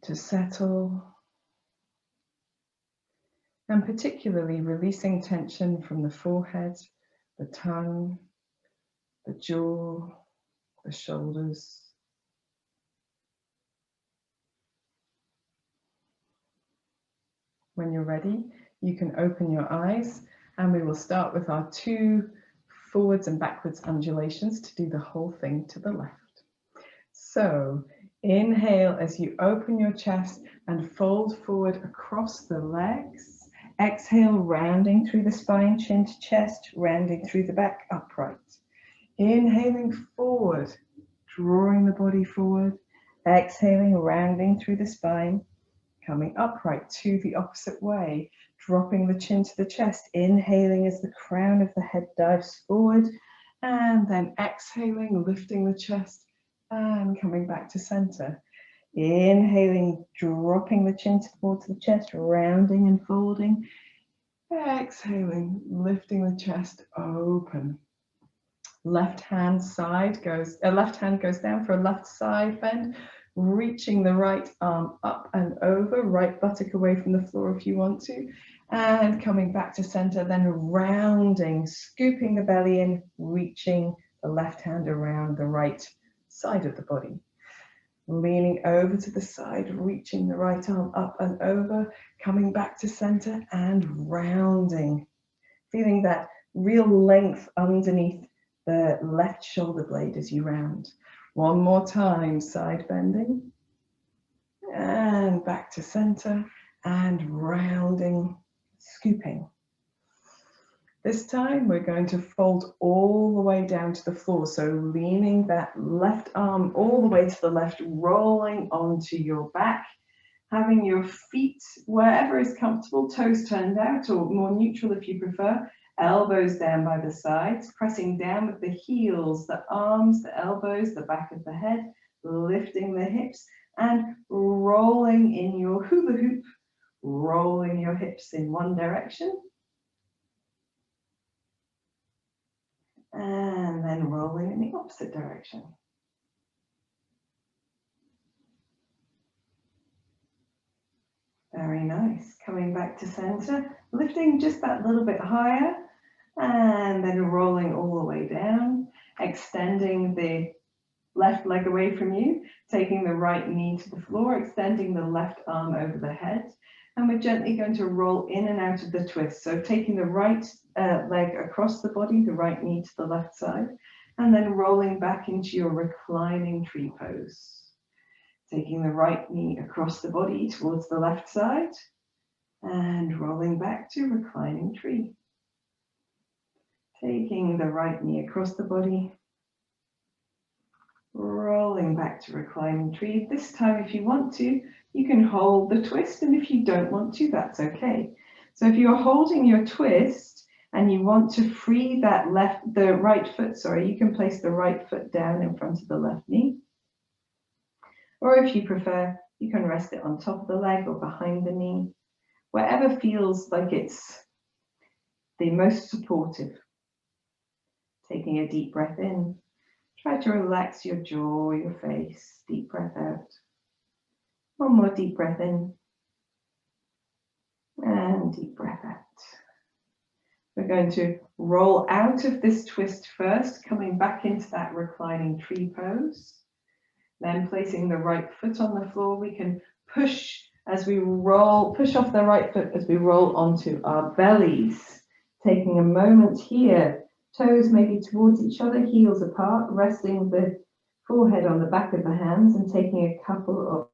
to settle, and particularly releasing tension from the forehead, the tongue, the jaw, the shoulders. When you're ready, you can open your eyes and we will start with our 2 forwards and backwards undulations to do the whole thing to the left. So inhale as you open your chest and fold forward across the legs. Exhale, rounding through the spine, chin to chest, rounding through the back, upright. Inhaling forward, drawing the body forward. Exhaling, rounding through the spine, coming upright to the opposite way, dropping the chin to the chest, inhaling as the crown of the head dives forward, and then exhaling, lifting the chest and coming back to center. Inhaling, dropping the chin towards the chest, rounding and folding. Exhaling, lifting the chest open. Left hand goes down for a left side bend, reaching the right arm up and over, right buttock away from the floor if you want to, and coming back to center, then rounding, scooping the belly in, reaching the left hand around the right side of the body. leaning over to the side, reaching the right arm up and over, coming back to center and rounding. Feeling that real length underneath the left shoulder blade as you round. One more time, side bending. And back to center and rounding, scooping. This time we're going to fold all the way down to the floor. So leaning that left arm all the way to the left, rolling onto your back, having your feet wherever is comfortable, toes turned out or more neutral if you prefer, elbows down by the sides, pressing down with the heels, the arms, the elbows, the back of the head, lifting the hips and rolling in your hula hoop, rolling your hips in one direction. And then rolling in the opposite direction. Very nice. Coming back to center, lifting just that little bit higher, and then rolling all the way down, extending the left leg away from you, taking the right knee to the floor, extending the left arm over the head, and we're gently going to roll in and out of the twist. So taking the right leg across the body, the right knee to the left side, and then rolling back into your reclining tree pose. Taking the right knee across the body towards the left side, and rolling back to reclining tree. Taking the right knee across the body, rolling back to reclining tree. This time, if you want to, you can hold the twist, and if you don't want to, that's okay. So if you're holding your twist and you want to free that the right foot, you can place the right foot down in front of the left knee. Or if you prefer, you can rest it on top of the leg or behind the knee, wherever feels like it's the most supportive. Taking a deep breath in. Try to relax your jaw, your face. Deep breath out. One more deep breath in. And deep breath out. We're going to roll out of this twist first, coming back into that reclining tree pose. Then placing the right foot on the floor, we can push as we roll, push off the right foot as we roll onto our bellies. Taking a moment here, toes maybe towards each other, heels apart, resting the forehead on the back of the hands and taking a couple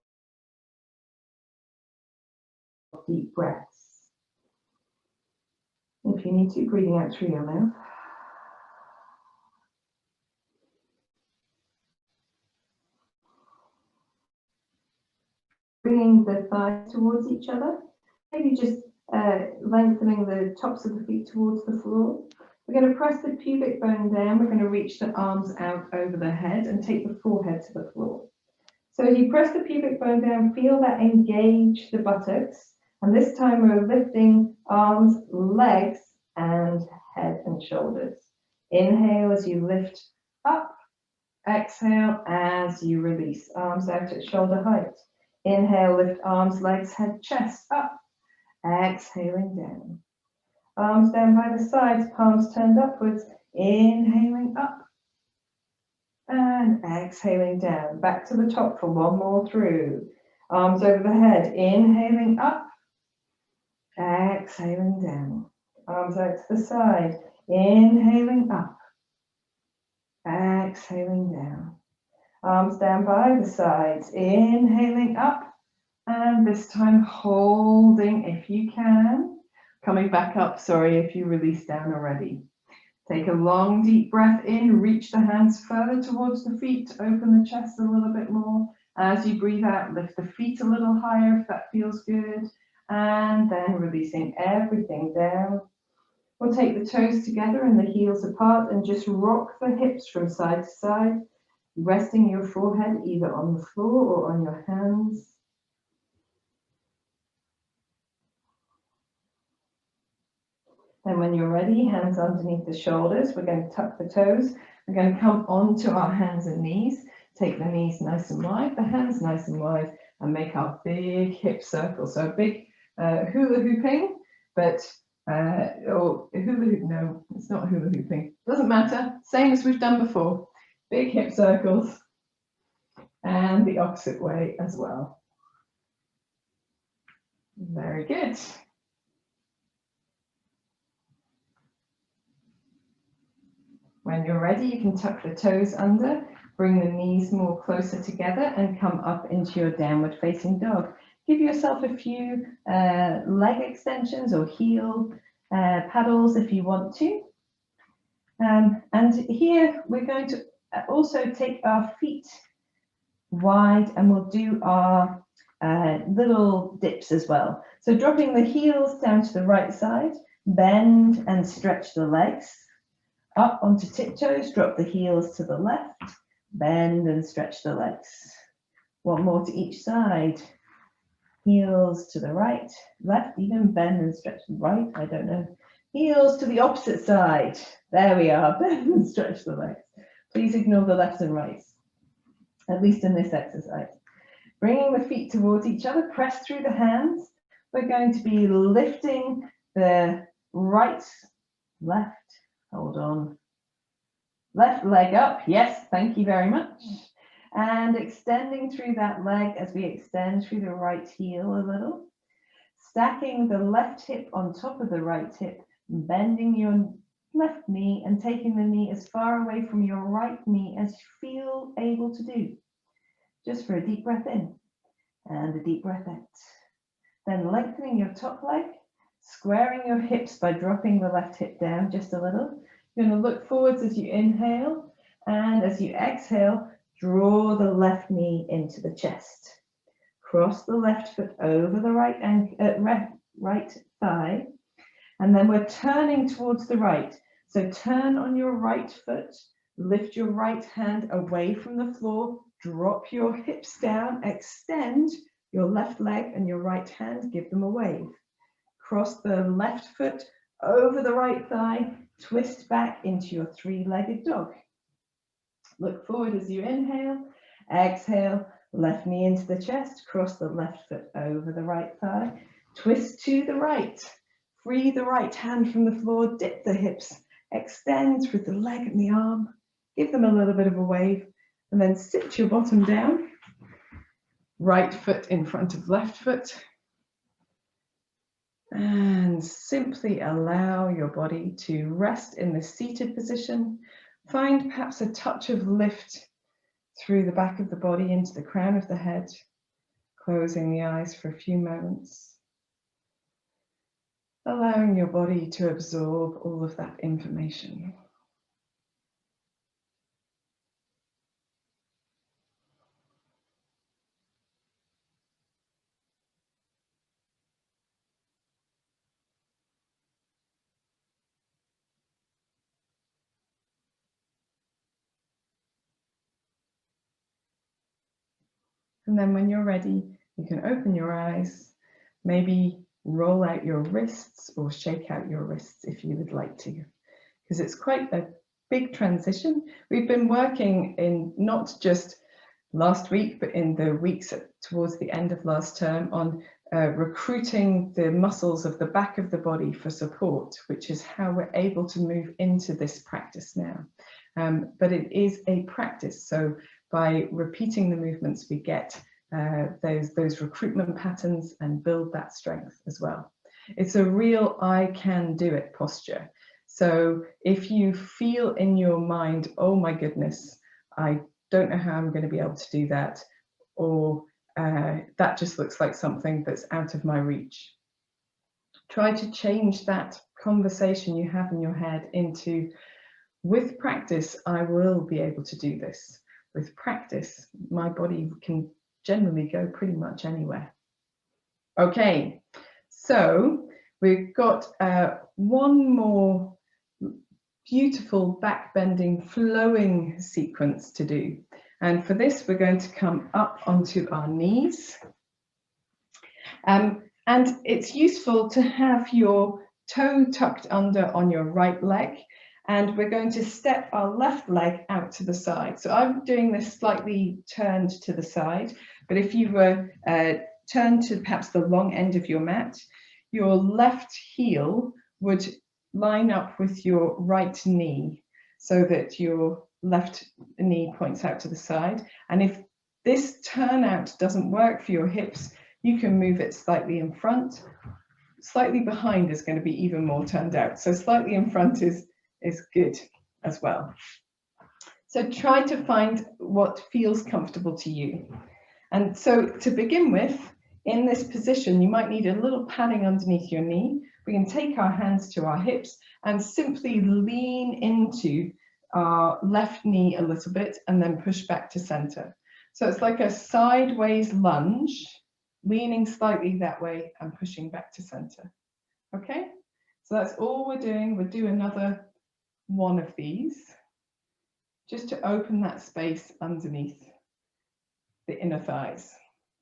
of deep breaths. If you need to, breathing out through your mouth. Bringing the thighs towards each other, maybe just lengthening the tops of the feet towards the floor. We're going to press the pubic bone down. We're going to reach the arms out over the head and take the forehead to the floor. So as you press the pubic bone down, feel that engage the buttocks. And this time we're lifting arms, legs, and head and shoulders. Inhale as you lift up. Exhale as you release. Arms out at shoulder height. Inhale, lift arms, legs, head, chest up. Exhaling down. Arms down by the sides, palms turned upwards. Inhaling up. And exhaling down. Back to the top for one more through. Arms over the head. Inhaling up. Exhaling down. Arms out to the side. Inhaling up. Exhaling down. Arms down by the sides. Inhaling up. And this time holding if you can. Coming back up, if you release down already. Take a long deep breath in, reach the hands further towards the feet, open the chest a little bit more. As you breathe out, lift the feet a little higher if that feels good. And then releasing everything down. We'll take the toes together and the heels apart and just rock the hips from side to side, resting your forehead either on the floor or on your hands. Then when you're ready, hands underneath the shoulders, we're going to tuck the toes. We're going to come onto our hands and knees. Take the knees nice and wide, the hands nice and wide, and make our big hip circle. So a big hula hooping, but, or hula hoop, no, it's not hula hooping. Doesn't matter, same as we've done before. Big hip circles. And the opposite way as well. Very good. When you're ready, you can tuck the toes under, bring the knees more closer together and come up into your downward facing dog. Give yourself a few leg extensions or heel paddles if you want to. And here we're going to also take our feet wide and we'll do our little dips as well. So dropping the heels down to the right side, bend and stretch the legs. Up onto tiptoes, drop the heels to the left, bend and stretch the legs. One more to each side. Heels to the right, left, even bend and stretch the right, I don't know. Heels to the opposite side. There we are, bend and stretch the legs. Please ignore the left and right, at least in this exercise. Bringing the feet towards each other, press through the hands. We're going to be lifting the right, left, hold on. Left leg up, yes, thank you very much. And extending through that leg as we extend through the right heel a little. Stacking the left hip on top of the right hip, bending your left knee and taking the knee as far away from your right knee as you feel able to do. Just for a deep breath in and a deep breath out. Then lengthening your top leg, squaring your hips by dropping the left hip down just a little. You're going to look forwards as you inhale, and as you exhale, draw the left knee into the chest. Cross the left foot over the right thigh, and then we're turning towards the right. So turn on your right foot, lift your right hand away from the floor, drop your hips down, extend your left leg and your right hand, give them a wave. Cross the left foot over the right thigh, twist back into your three-legged dog. Look forward as you inhale, exhale, left knee into the chest, cross the left foot over the right thigh, twist to the right, free the right hand from the floor, dip the hips, extend with the leg and the arm, give them a little bit of a wave, and then sit your bottom down, right foot in front of left foot, and simply allow your body to rest in the seated position. Find perhaps a touch of lift through the back of the body into the crown of the head, closing the eyes for a few moments, allowing your body to absorb all of that information. And then when you're ready, you can open your eyes, maybe roll out your wrists or shake out your wrists if you would like to, because it's quite a big transition. We've been working in not just last week, but in the weeks towards the end of last term on recruiting the muscles of the back of the body for support, which is how we're able to move into this practice now. But it is a practice, so by repeating the movements, we get those recruitment patterns and build that strength as well. It's a real I can do it posture. So if you feel in your mind, oh my goodness, I don't know how I'm going to be able to do that, or that just looks like something that's out of my reach, try to change that conversation you have in your head into, with practice, I will be able to do this. With practice, my body can generally go pretty much anywhere. Okay, so we've got one more beautiful back-bending, flowing sequence to do. And for this, we're going to come up onto our knees. And it's useful to have your toe tucked under on your right leg. And we're going to step our left leg out to the side. So I'm doing this slightly turned to the side, but if you were turned to perhaps the long end of your mat, your left heel would line up with your right knee so that your left knee points out to the side. And if this turnout doesn't work for your hips, you can move it slightly in front. Slightly behind is going to be even more turned out. So slightly in front is good as well. So try to find what feels comfortable to you. And so to begin with, in this position, you might need a little padding underneath your knee. We can take our hands to our hips and simply lean into our left knee a little bit and then push back to center. So it's like a sideways lunge, leaning slightly that way and pushing back to center. Okay, so that's all we're doing. We'll do another one of these just to open that space underneath the inner thighs.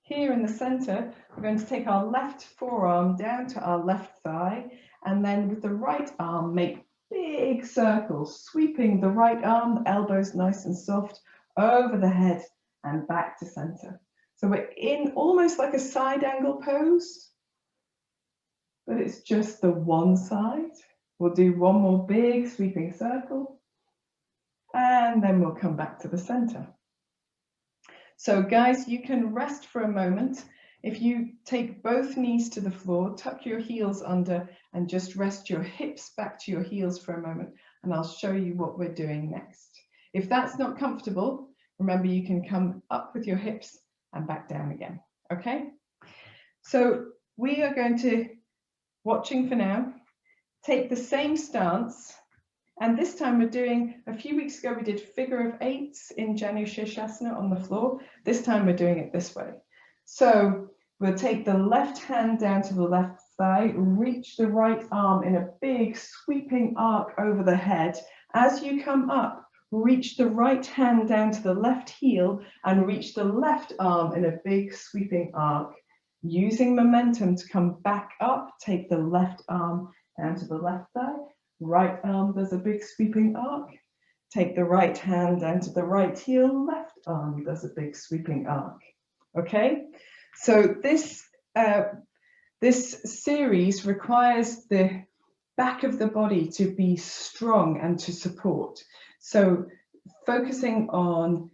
Here in the center, we're going to take our left forearm down to our left thigh, and then with the right arm, make big circles, sweeping the right arm, the elbows nice and soft, over the head and back to center. So we're in almost like a side angle pose, but it's just the one side. We'll do one more big sweeping circle, and then we'll come back to the center. So guys, you can rest for a moment. If you take both knees to the floor, tuck your heels under and just rest your hips back to your heels for a moment, and I'll show you what we're doing next. If that's not comfortable, remember you can come up with your hips and back down again, okay? So we are going to, watching for now, take the same stance. And this time we're doing, a few weeks ago we did figure of eights in Janu Shirshasana on the floor. This time we're doing it this way. So we'll take the left hand down to the left thigh, reach the right arm in a big sweeping arc over the head. As you come up, reach the right hand down to the left heel and reach the left arm in a big sweeping arc. Using momentum to come back up, take the left arm down to the left thigh. Right arm does a big sweeping arc. Take the right hand down to the right heel. Left arm does a big sweeping arc. Okay, so this series requires the back of the body to be strong and to support. So focusing on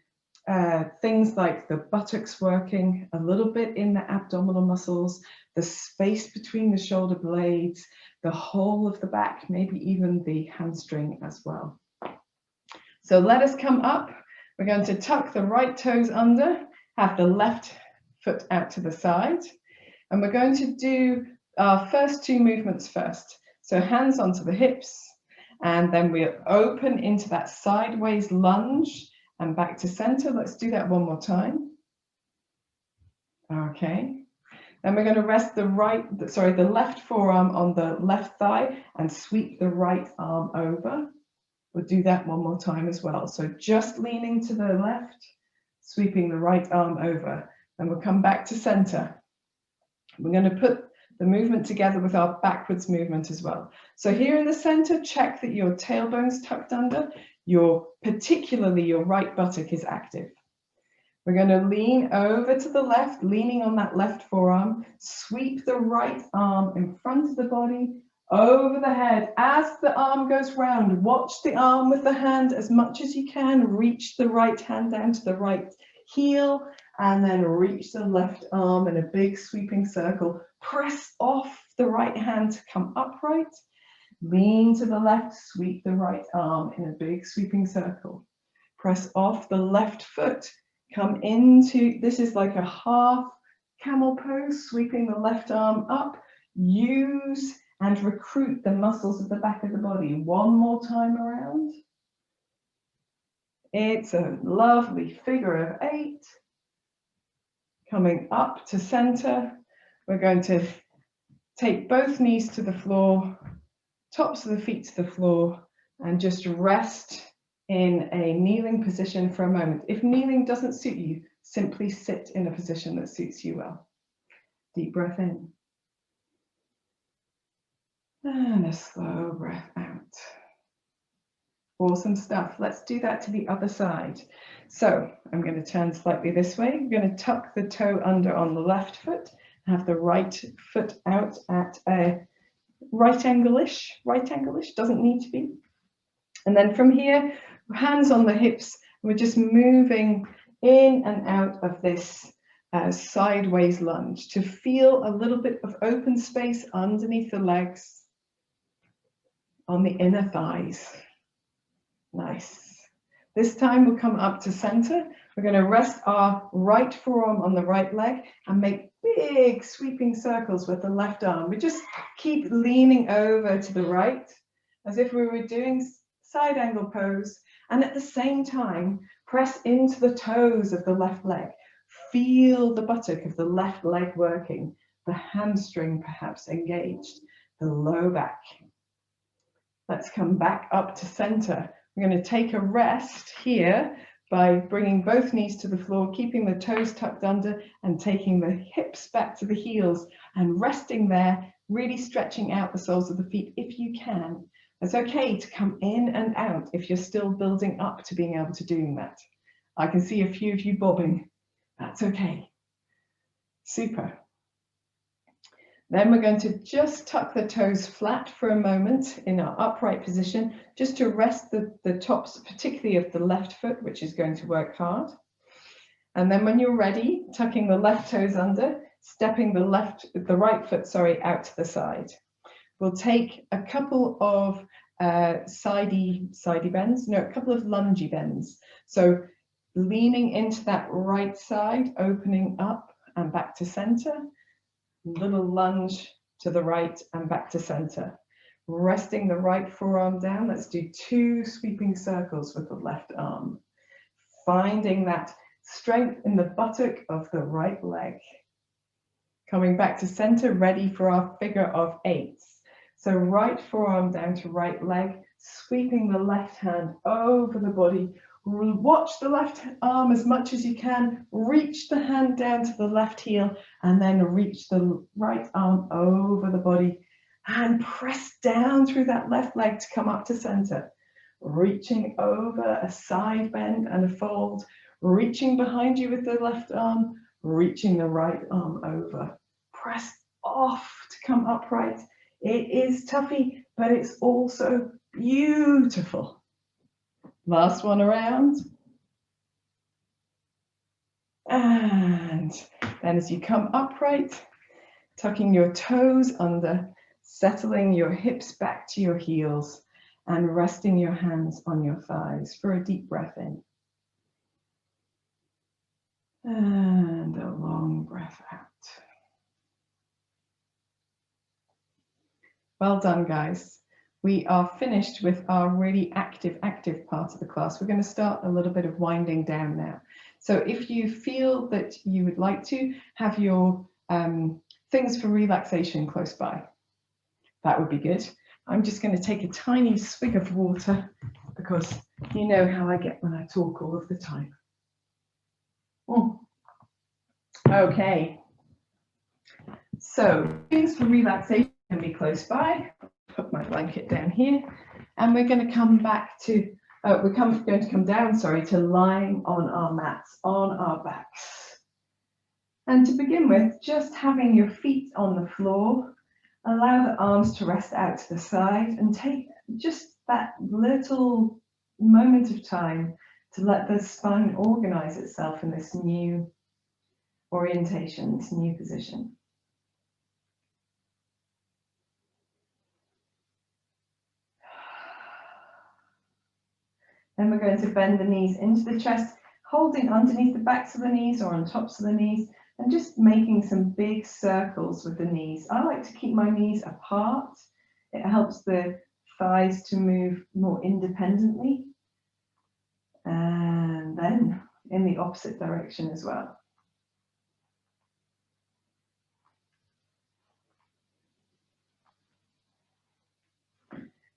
things like the buttocks working, a little bit in the abdominal muscles, the space between the shoulder blades, the whole of the back, maybe even the hamstring as well. So let us come up. We're going to tuck the right toes under, have the left foot out to the side, and we're going to do our first two movements first. So hands onto the hips, and then we'll open into that sideways lunge and back to center. Let's do that one more time. Okay. Then we're going to rest the left forearm on the left thigh and sweep the right arm over. We'll do that one more time as well. So just leaning to the left, sweeping the right arm over. Then we'll come back to center. We're going to put the movement together with our backwards movement as well. So here in the center, check that your tailbone's tucked under, particularly your right buttock is active. We're going to lean over to the left, leaning on that left forearm, sweep the right arm in front of the body, over the head. As the arm goes round, watch the arm with the hand as much as you can, reach the right hand down to the right heel, and then reach the left arm in a big sweeping circle. Press off the right hand to come upright, lean to the left, sweep the right arm in a big sweeping circle. Press off the left foot, come into, this is like a half camel pose, sweeping the left arm up. Use and recruit the muscles of the back of the body. One more time around. It's a lovely figure of eight. Coming up to center. We're going to take both knees to the floor, tops of the feet to the floor, and just rest in a kneeling position for a moment. If kneeling doesn't suit you, simply sit in a position that suits you well. Deep breath in. And a slow breath out. Awesome stuff. Let's do that to the other side. So I'm going to turn slightly this way. I'm going to tuck the toe under on the left foot, have the right foot out at a right angle-ish, doesn't need to be. And then from here, hands on the hips, we're just moving in and out of this sideways lunge to feel a little bit of open space underneath the legs, on the inner thighs. Nice. This time we'll come up to center. We're going to rest our right forearm on the right leg and make big sweeping circles with the left arm. We just keep leaning over to the right as if we were doing side angle pose, and at the same time press into the toes of the left leg. Feel the buttock of the left leg working, the hamstring perhaps engaged, the low back. Let's come back up to center. We're going to take a rest here by bringing both knees to the floor, keeping the toes tucked under and taking the hips back to the heels and resting there, really stretching out the soles of the feet if you can. It's okay to come in and out if you're still building up to being able to doing that. I can see a few of you bobbing. That's okay. Super. Then we're going to just tuck the toes flat for a moment in our upright position, just to rest the tops, particularly of the left foot, which is going to work hard. And then when you're ready, tucking the left toes under, stepping the right foot, out to the side. We'll take a couple of sidey bends, no, a couple of lungy bends. So leaning into that right side, opening up and back to center. Little lunge to the right and back to center. Resting the right forearm down. Let's do 2 sweeping circles with the left arm. Finding that strength in the buttock of the right leg. Coming back to center, ready for our figure of 8s. So right forearm down to right leg, sweeping the left hand over the body. Watch the left arm as much as you can, reach the hand down to the left heel, and then reach the right arm over the body and press down through that left leg to come up to center. Reaching over a side bend and a fold, reaching behind you with the left arm, reaching the right arm over. Press off to come upright. It is toughy, but it's also beautiful. Last one around. And then as you come upright, tucking your toes under, settling your hips back to your heels, and resting your hands on your thighs for a deep breath in. And a long breath out. Well done, guys. We are finished with our really active part of the class. We're going to start a little bit of winding down now. So if you feel that you would like to have your things for relaxation close by, that would be good. I'm just going to take a tiny swig of water because you know how I get when I talk all of the time. Okay. So things for relaxation can be close by. Put my blanket down here, and we're going to come back to going to come down, to lying on our mats, on our backs. And to begin with, just having your feet on the floor, allow the arms to rest out to the side, and take just that little moment of time to let the spine organize itself in this new orientation, this new position. Then we're going to bend the knees into the chest, holding underneath the backs of the knees or on tops of the knees, and just making some big circles with the knees. I like to keep my knees apart. It helps the thighs to move more independently. And then in the opposite direction as well.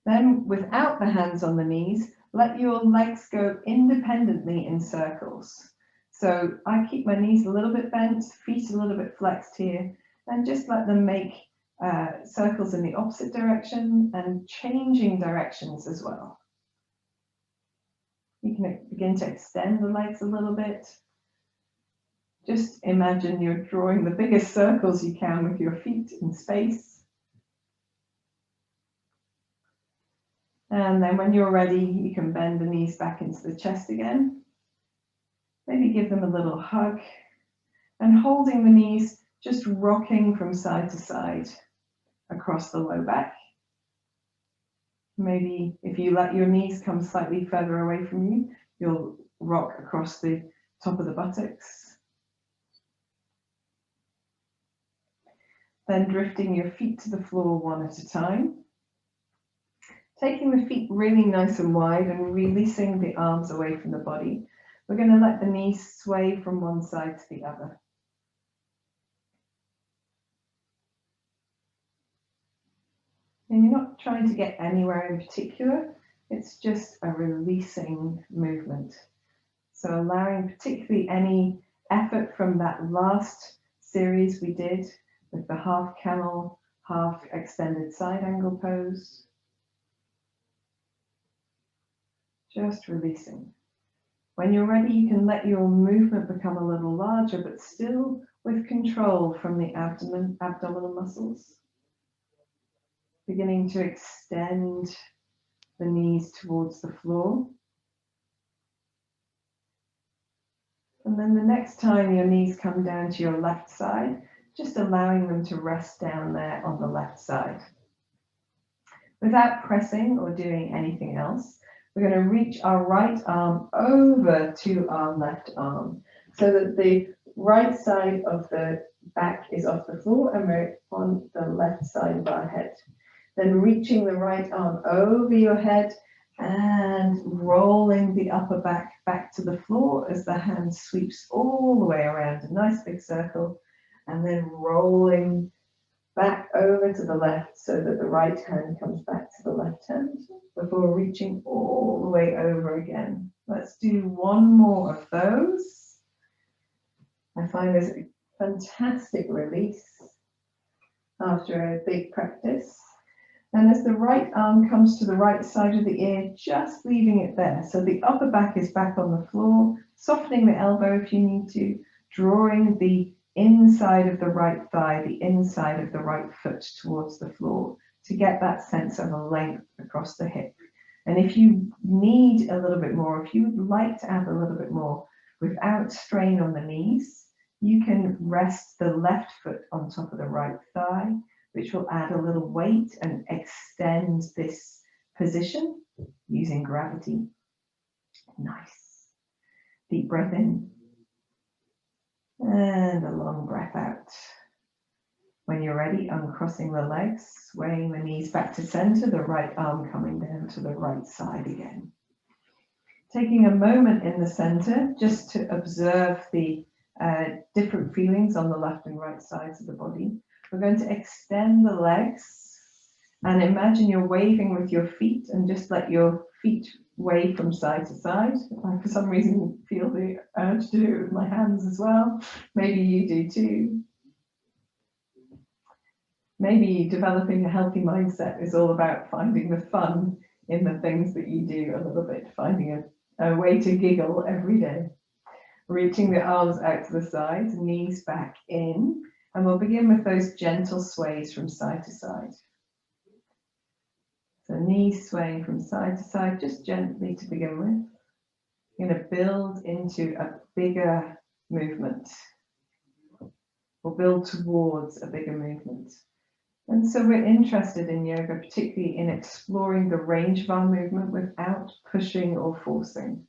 Then, without the hands on the knees, let your legs go independently in circles. So I keep my knees a little bit bent, feet a little bit flexed here, and just let them make circles in the opposite direction and changing directions as well. You can begin to extend the legs a little bit. Just imagine you're drawing the biggest circles you can with your feet in space. And then when you're ready, you can bend the knees back into the chest again. Maybe give them a little hug, and holding the knees, just rocking from side to side across the low back. Maybe if you let your knees come slightly further away from you, you'll rock across the top of the buttocks. Then drifting your feet to the floor one at a time. Taking the feet really nice and wide and releasing the arms away from the body. We're going to let the knees sway from one side to the other. And you're not trying to get anywhere in particular, it's just a releasing movement. So allowing particularly any effort from that last series we did with the half camel, half extended side angle pose. Just releasing. When you're ready, you can let your movement become a little larger, but still with control from the abdominal muscles. Beginning to extend the knees towards the floor. And then the next time your knees come down to your left side, just allowing them to rest down there on the left side. Without pressing or doing anything else, we're going to reach our right arm over to our left arm so that the right side of the back is off the floor and we're on the left side of our head. Then reaching the right arm over your head and rolling the upper back to the floor as the hand sweeps all the way around, a nice big circle, and then rolling back over to the left so that the right hand comes back to the left hand before reaching all the way over again. Let's do one more of those. I find this a fantastic release after a big practice. And as the right arm comes to the right side of the ear, just leaving it there. So the upper back is back on the floor, softening the elbow if you need to, drawing the inside of the right thigh, the inside of the right foot towards the floor to get that sense of a length across the hip. And if you need a little bit more, if you would like to add a little bit more without strain on the knees, you can rest the left foot on top of the right thigh, which will add a little weight and extend this position using gravity. Nice. Deep breath in and a long breath out. When you're ready, uncrossing the legs, swaying the knees back to center, the right arm coming down to the right side again. Taking a moment in the center just to observe the different feelings on the left and right sides of the body. We're going to extend the legs and imagine you're waving with your feet and just let your feet wave from side to side. I, for some reason, feel the urge to do it with my hands as well. Maybe you do too. Maybe developing a healthy mindset is all about finding the fun in the things that you do a little bit, finding a way to giggle every day. Reaching the arms out to the sides, knees back in, and we'll begin with those gentle sways from side to side. So knees swaying from side to side, just gently to begin with. You're going to build into a bigger movement. We'll build towards a bigger movement. And so we're interested in yoga, particularly in exploring the range of our movement without pushing or forcing.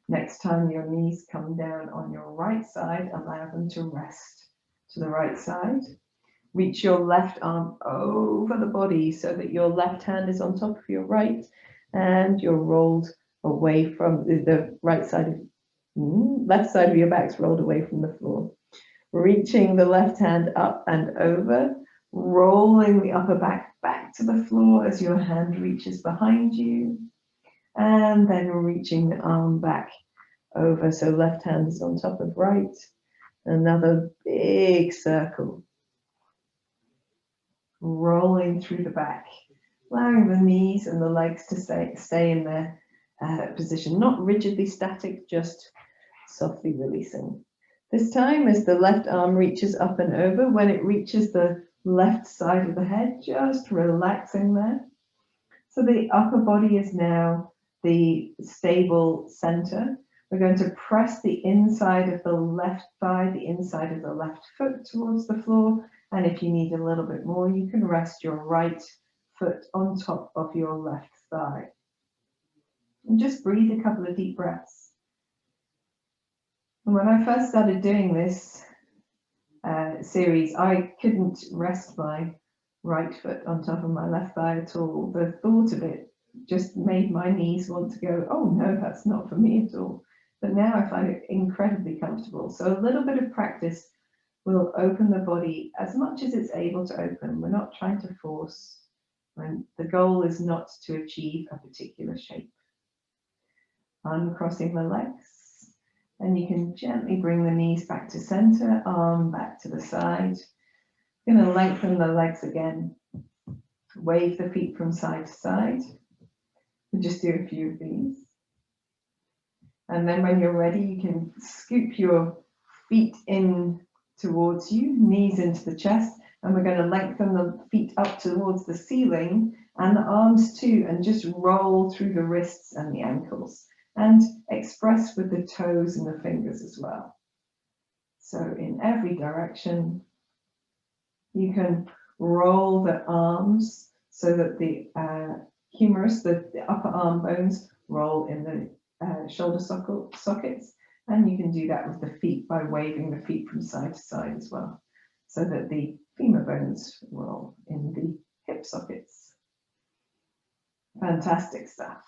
Next time your knees come down on your right side, allow them to rest to the right side. Reach your left arm over the body so that your left hand is on top of your right and you're rolled away from the right side of left side of your back's rolled away from the floor. Reaching the left hand up and over, rolling the upper back to the floor as your hand reaches behind you, and then reaching the arm back over so left hand is on top of right. Another big circle, rolling through the back, allowing the knees and the legs to stay in their position, not rigidly static, just softly releasing. This time, as the left arm reaches up and over, when it reaches the left side of the head, just relaxing there. So the upper body is now the stable center. We're going to press the inside of the left thigh, the inside of the left foot towards the floor. And if you need a little bit more, you can rest your right foot on top of your left thigh. And just breathe a couple of deep breaths. And when I first started doing this series, I couldn't rest my right foot on top of my left thigh at all. The thought of it just made my knees want to go, oh no, that's not for me at all. But now I find it incredibly comfortable. So a little bit of practice will open the body as much as it's able to open. We're not trying to force. And the goal is not to achieve a particular shape. Uncrossing the legs, and you can gently bring the knees back to center, arm back to the side. Going to lengthen the legs again. Wave the feet from side to side. We'll just do a few of these. And then when you're ready, you can scoop your feet in towards you, knees into the chest, and we're going to lengthen the feet up towards the ceiling and the arms too, and just roll through the wrists and the ankles, and express with the toes and the fingers as well. So in every direction, you can roll the arms so that the humerus, the upper arm bones, roll in the shoulder sockets, and you can do that with the feet by waving the feet from side to side as well, so that the femur bones roll in the hip sockets. Fantastic stuff.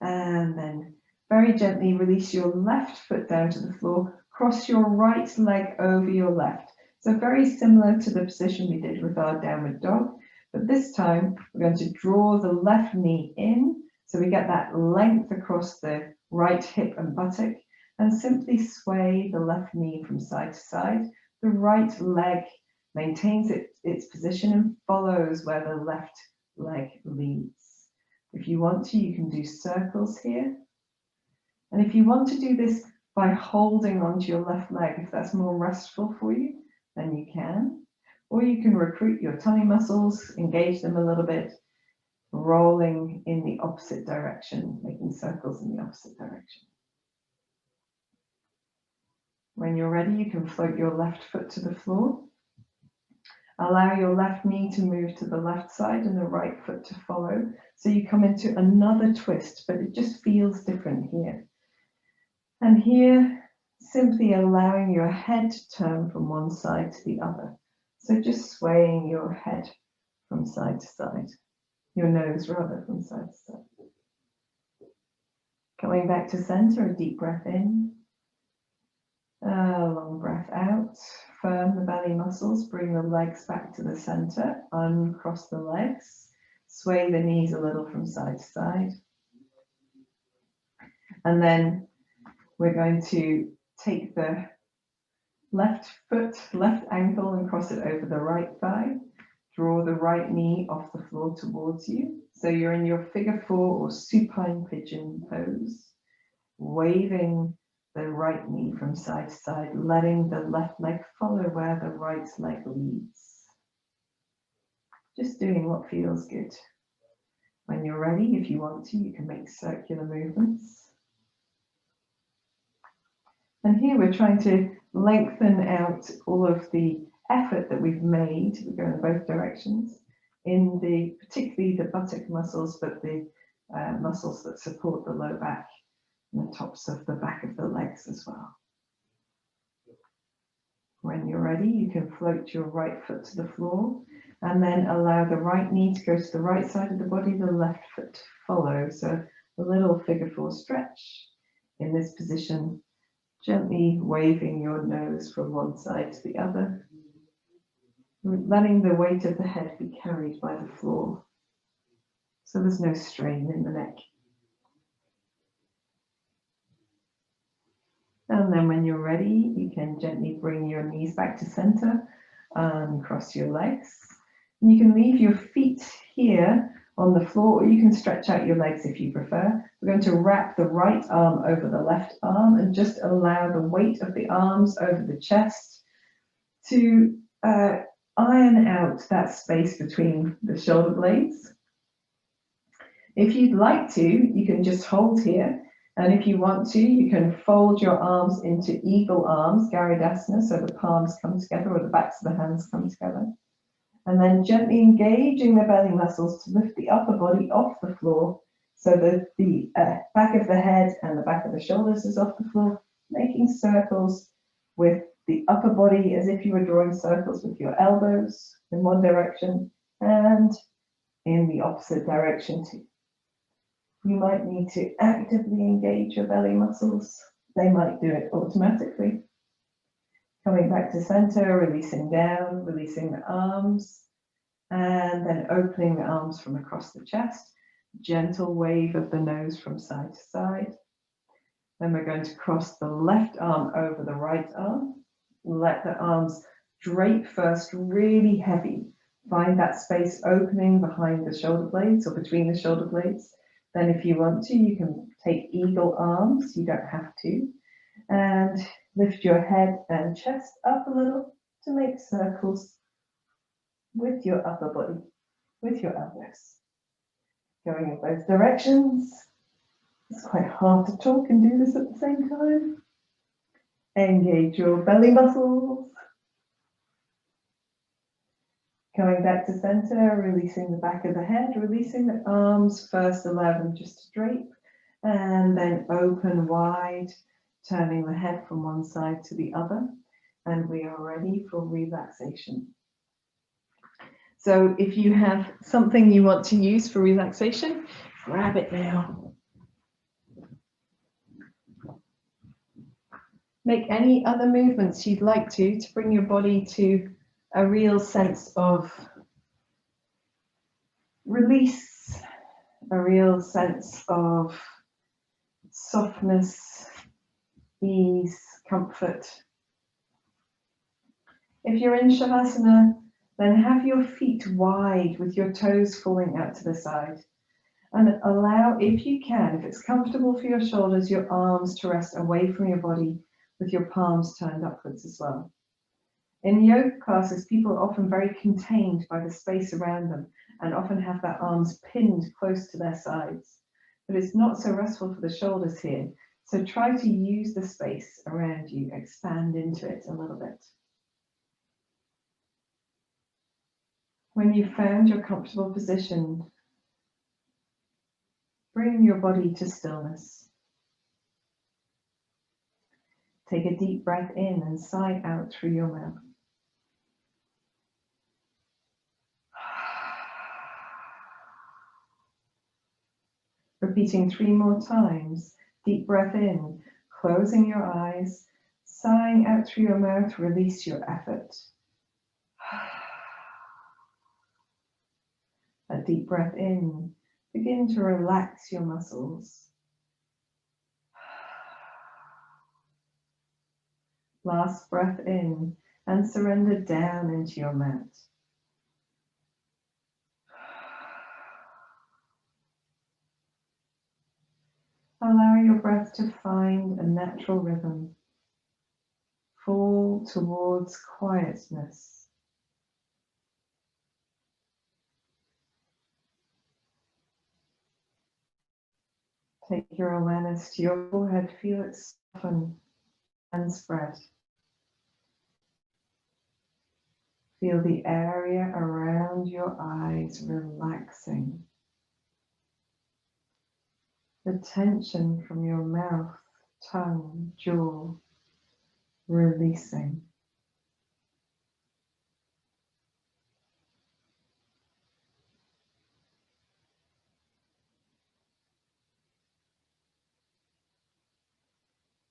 And then very gently release your left foot down to the floor, cross your right leg over your left. So very similar to the position we did with our downward dog, but this time we're going to draw the left knee in, so we get that length across the right hip and buttock, and simply sway the left knee from side to side. The right leg maintains its position and follows where the left leg leads. If you want to, you can do circles here. And if you want to do this by holding onto your left leg, if that's more restful for you, then you can. Or you can recruit your tummy muscles, engage them a little bit, rolling in the opposite direction, making circles in the opposite direction. When you're ready, you can float your left foot to the floor. Allow your left knee to move to the left side and the right foot to follow. So you come into another twist, but it just feels different here. And here, simply allowing your head to turn from one side to the other. So just swaying your head from side to side, your nose rather, from side to side. Coming back to center, a deep breath in, a long breath out. Firm the belly muscles, bring the legs back to the center, uncross the legs, sway the knees a little from side to side. And then we're going to take the left foot, left ankle, and cross it over the right thigh. Draw the right knee off the floor towards you. So you're in your figure four or supine pigeon pose, waving the right knee from side to side, letting the left leg follow where the right leg leads. Just doing what feels good. When you're ready, if you want to, you can make circular movements. And here we're trying to lengthen out all of the effort that we've made. We go in both directions, in the particularly the buttock muscles, but the muscles that support the low back and the tops of the back of the legs as well. When you're ready, you can float your right foot to the floor and then allow the right knee to go to the right side of the body, the left foot to follow. So a little figure four stretch in this position, gently waving your nose from one side to the other, letting the weight of the head be carried by the floor, so there's no strain in the neck. And then when you're ready, you can gently bring your knees back to center and cross your legs. And you can leave your feet here on the floor, or you can stretch out your legs if you prefer. We're going to wrap the right arm over the left arm and just allow the weight of the arms over the chest to iron out that space between the shoulder blades. If you'd like to, you can just hold here And if you want to, you can fold your arms into eagle arms, Garudasana, so the palms come together or the backs of the hands come together. And then gently engaging the belly muscles to lift the upper body off the floor so that the back of the head and the back of the shoulders is off the floor, making circles with the upper body as if you were drawing circles with your elbows in one direction and in the opposite direction too. You might need to actively engage your belly muscles. They might do it automatically. Coming back to center, releasing down, releasing the arms, and then opening the arms from across the chest. Gentle wave of the nose from side to side. Then we're going to cross the left arm over the right arm. Let the arms drape first, really heavy. Find that space opening behind the shoulder blades or between the shoulder blades. Then if you want to, you can take eagle arms. You don't have to. And lift your head and chest up a little to make circles with your upper body, with your elbows. Going in both directions. It's quite hard to talk and do this at the same time. Engage your belly muscles. Coming back to center, releasing the back of the head, releasing the arms. First, allow them just to drape and then open wide, turning the head from one side to the other. And we are ready for relaxation. So if you have something you want to use for relaxation, grab it now. Make any other movements you'd like to bring your body to a real sense of release, a real sense of softness, ease, comfort. If you're in Shavasana, then have your feet wide with your toes falling out to the side. And allow, if you can, if it's comfortable for your shoulders, your arms to rest away from your body with your palms turned upwards as well. In yoga classes, people are often very contained by the space around them and often have their arms pinned close to their sides. But it's not so restful for the shoulders here. So try to use the space around you, expand into it a little bit. When you've found your comfortable position, bring your body to stillness. Take a deep breath in and sigh out through your mouth. Repeating 3 more times. Deep breath in, closing your eyes, sighing out through your mouth, release your effort. A deep breath in, begin to relax your muscles. Last breath in and surrender down into your mat. Allow your breath to find a natural rhythm. Fall towards quietness. Take your awareness to your forehead, feel it soften and spread. Feel the area around your eyes relaxing. The tension from your mouth, tongue, jaw, releasing.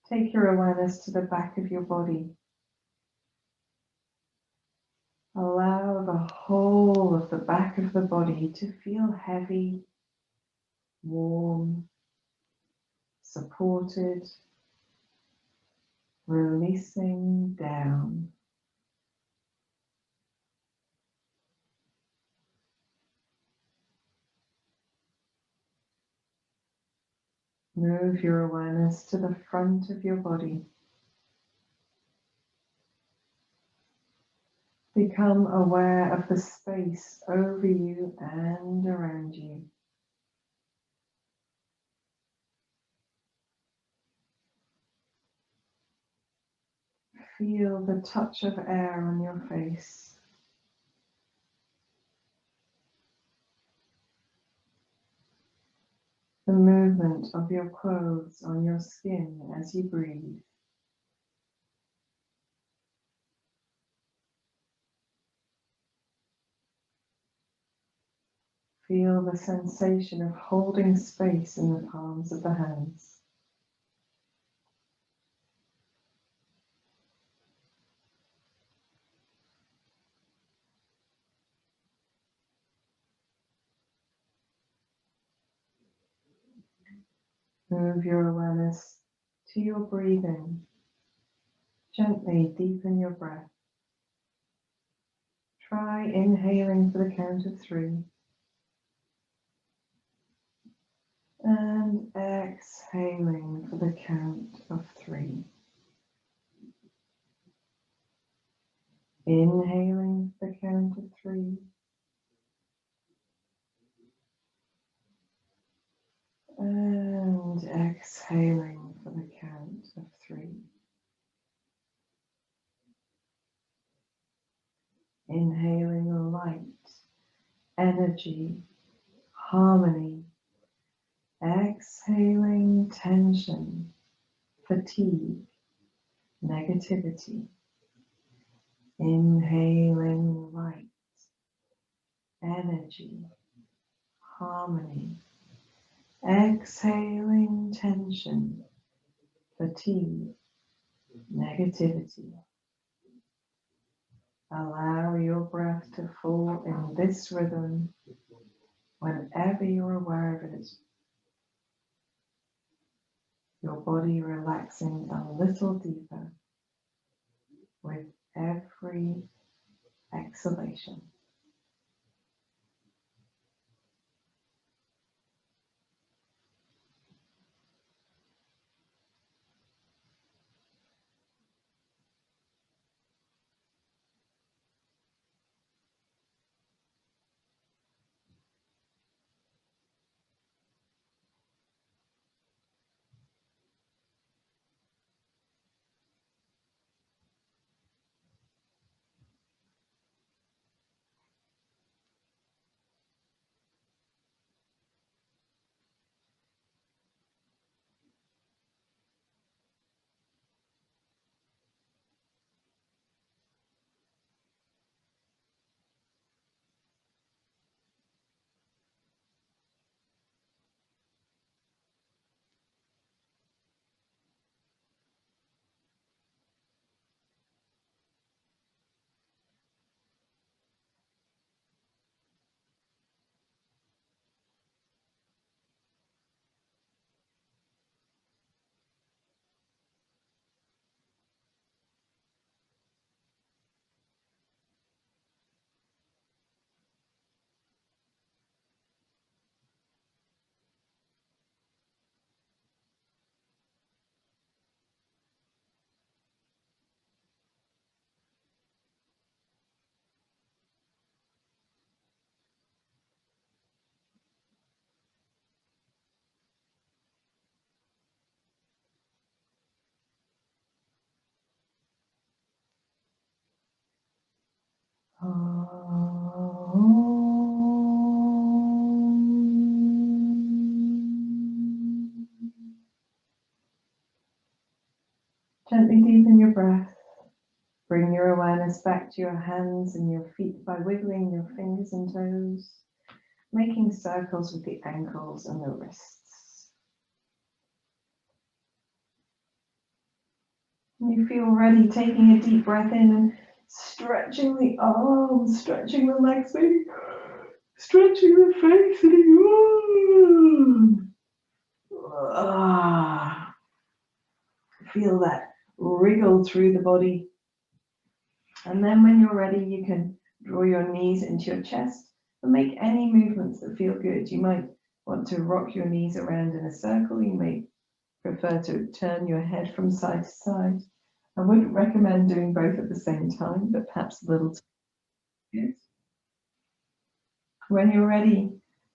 Take your awareness to the back of your body. Allow the whole of the back of the body to feel heavy, warm, supported, releasing down. Move your awareness to the front of your body. Become aware of the space over you and around you. Feel the touch of air on your face. The movement of your clothes on your skin as you breathe. Feel the sensation of holding space in the palms of the hands. Move your awareness to your breathing. Gently deepen your breath. Try inhaling for the count of 3. And exhaling for the count of 3. Inhaling for the count of 3. And exhaling for the count of 3. Inhaling light, energy, harmony. Exhaling tension, fatigue, negativity. Inhaling light, energy, harmony. Exhaling tension, fatigue, negativity. Allow your breath to fall in this rhythm whenever you're aware of it. Your body relaxing a little deeper with every exhalation. Gently deepen your breath. Bring your awareness back to your hands and your feet by wiggling your fingers and toes, making circles with the ankles and the wrists. When you feel ready, taking a deep breath in and stretching the arms, stretching the legs, maybe stretching the face. Feel that wriggle through the body. And then when you're ready, you can draw your knees into your chest and make any movements that feel good. You might want to rock your knees around in a circle. You may prefer to turn your head from side to side. I wouldn't recommend doing both at the same time, but perhaps a little. Good. When you're ready,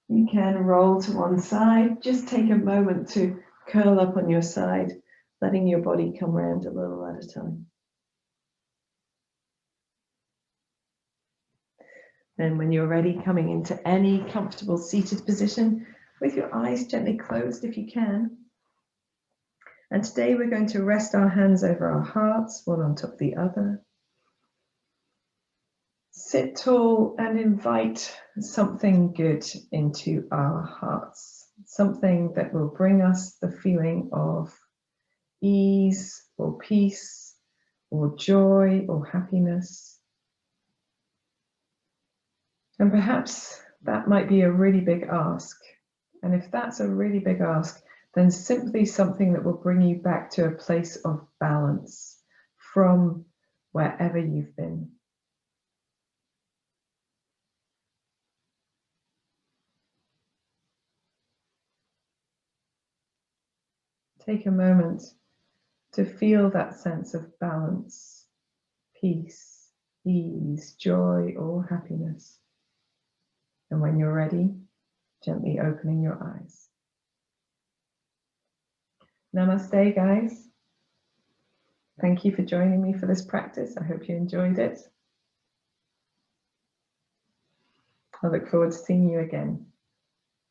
you can roll to one side. Just take a moment to curl up on your side, letting your body come round a little at a time. Then when you're ready, coming into any comfortable seated position with your eyes gently closed if you can. And today we're going to rest our hands over our hearts, one on top of the other. Sit tall and invite something good into our hearts, something that will bring us the feeling of ease or peace or joy or happiness. And perhaps that might be a really big ask. And if that's a really big ask, then simply something that will bring you back to a place of balance from wherever you've been. Take a moment to feel that sense of balance, peace, ease, joy, or happiness. And when you're ready, gently opening your eyes. Namaste, guys. Thank you for joining me for this practice. I hope you enjoyed it. I look forward to seeing you again.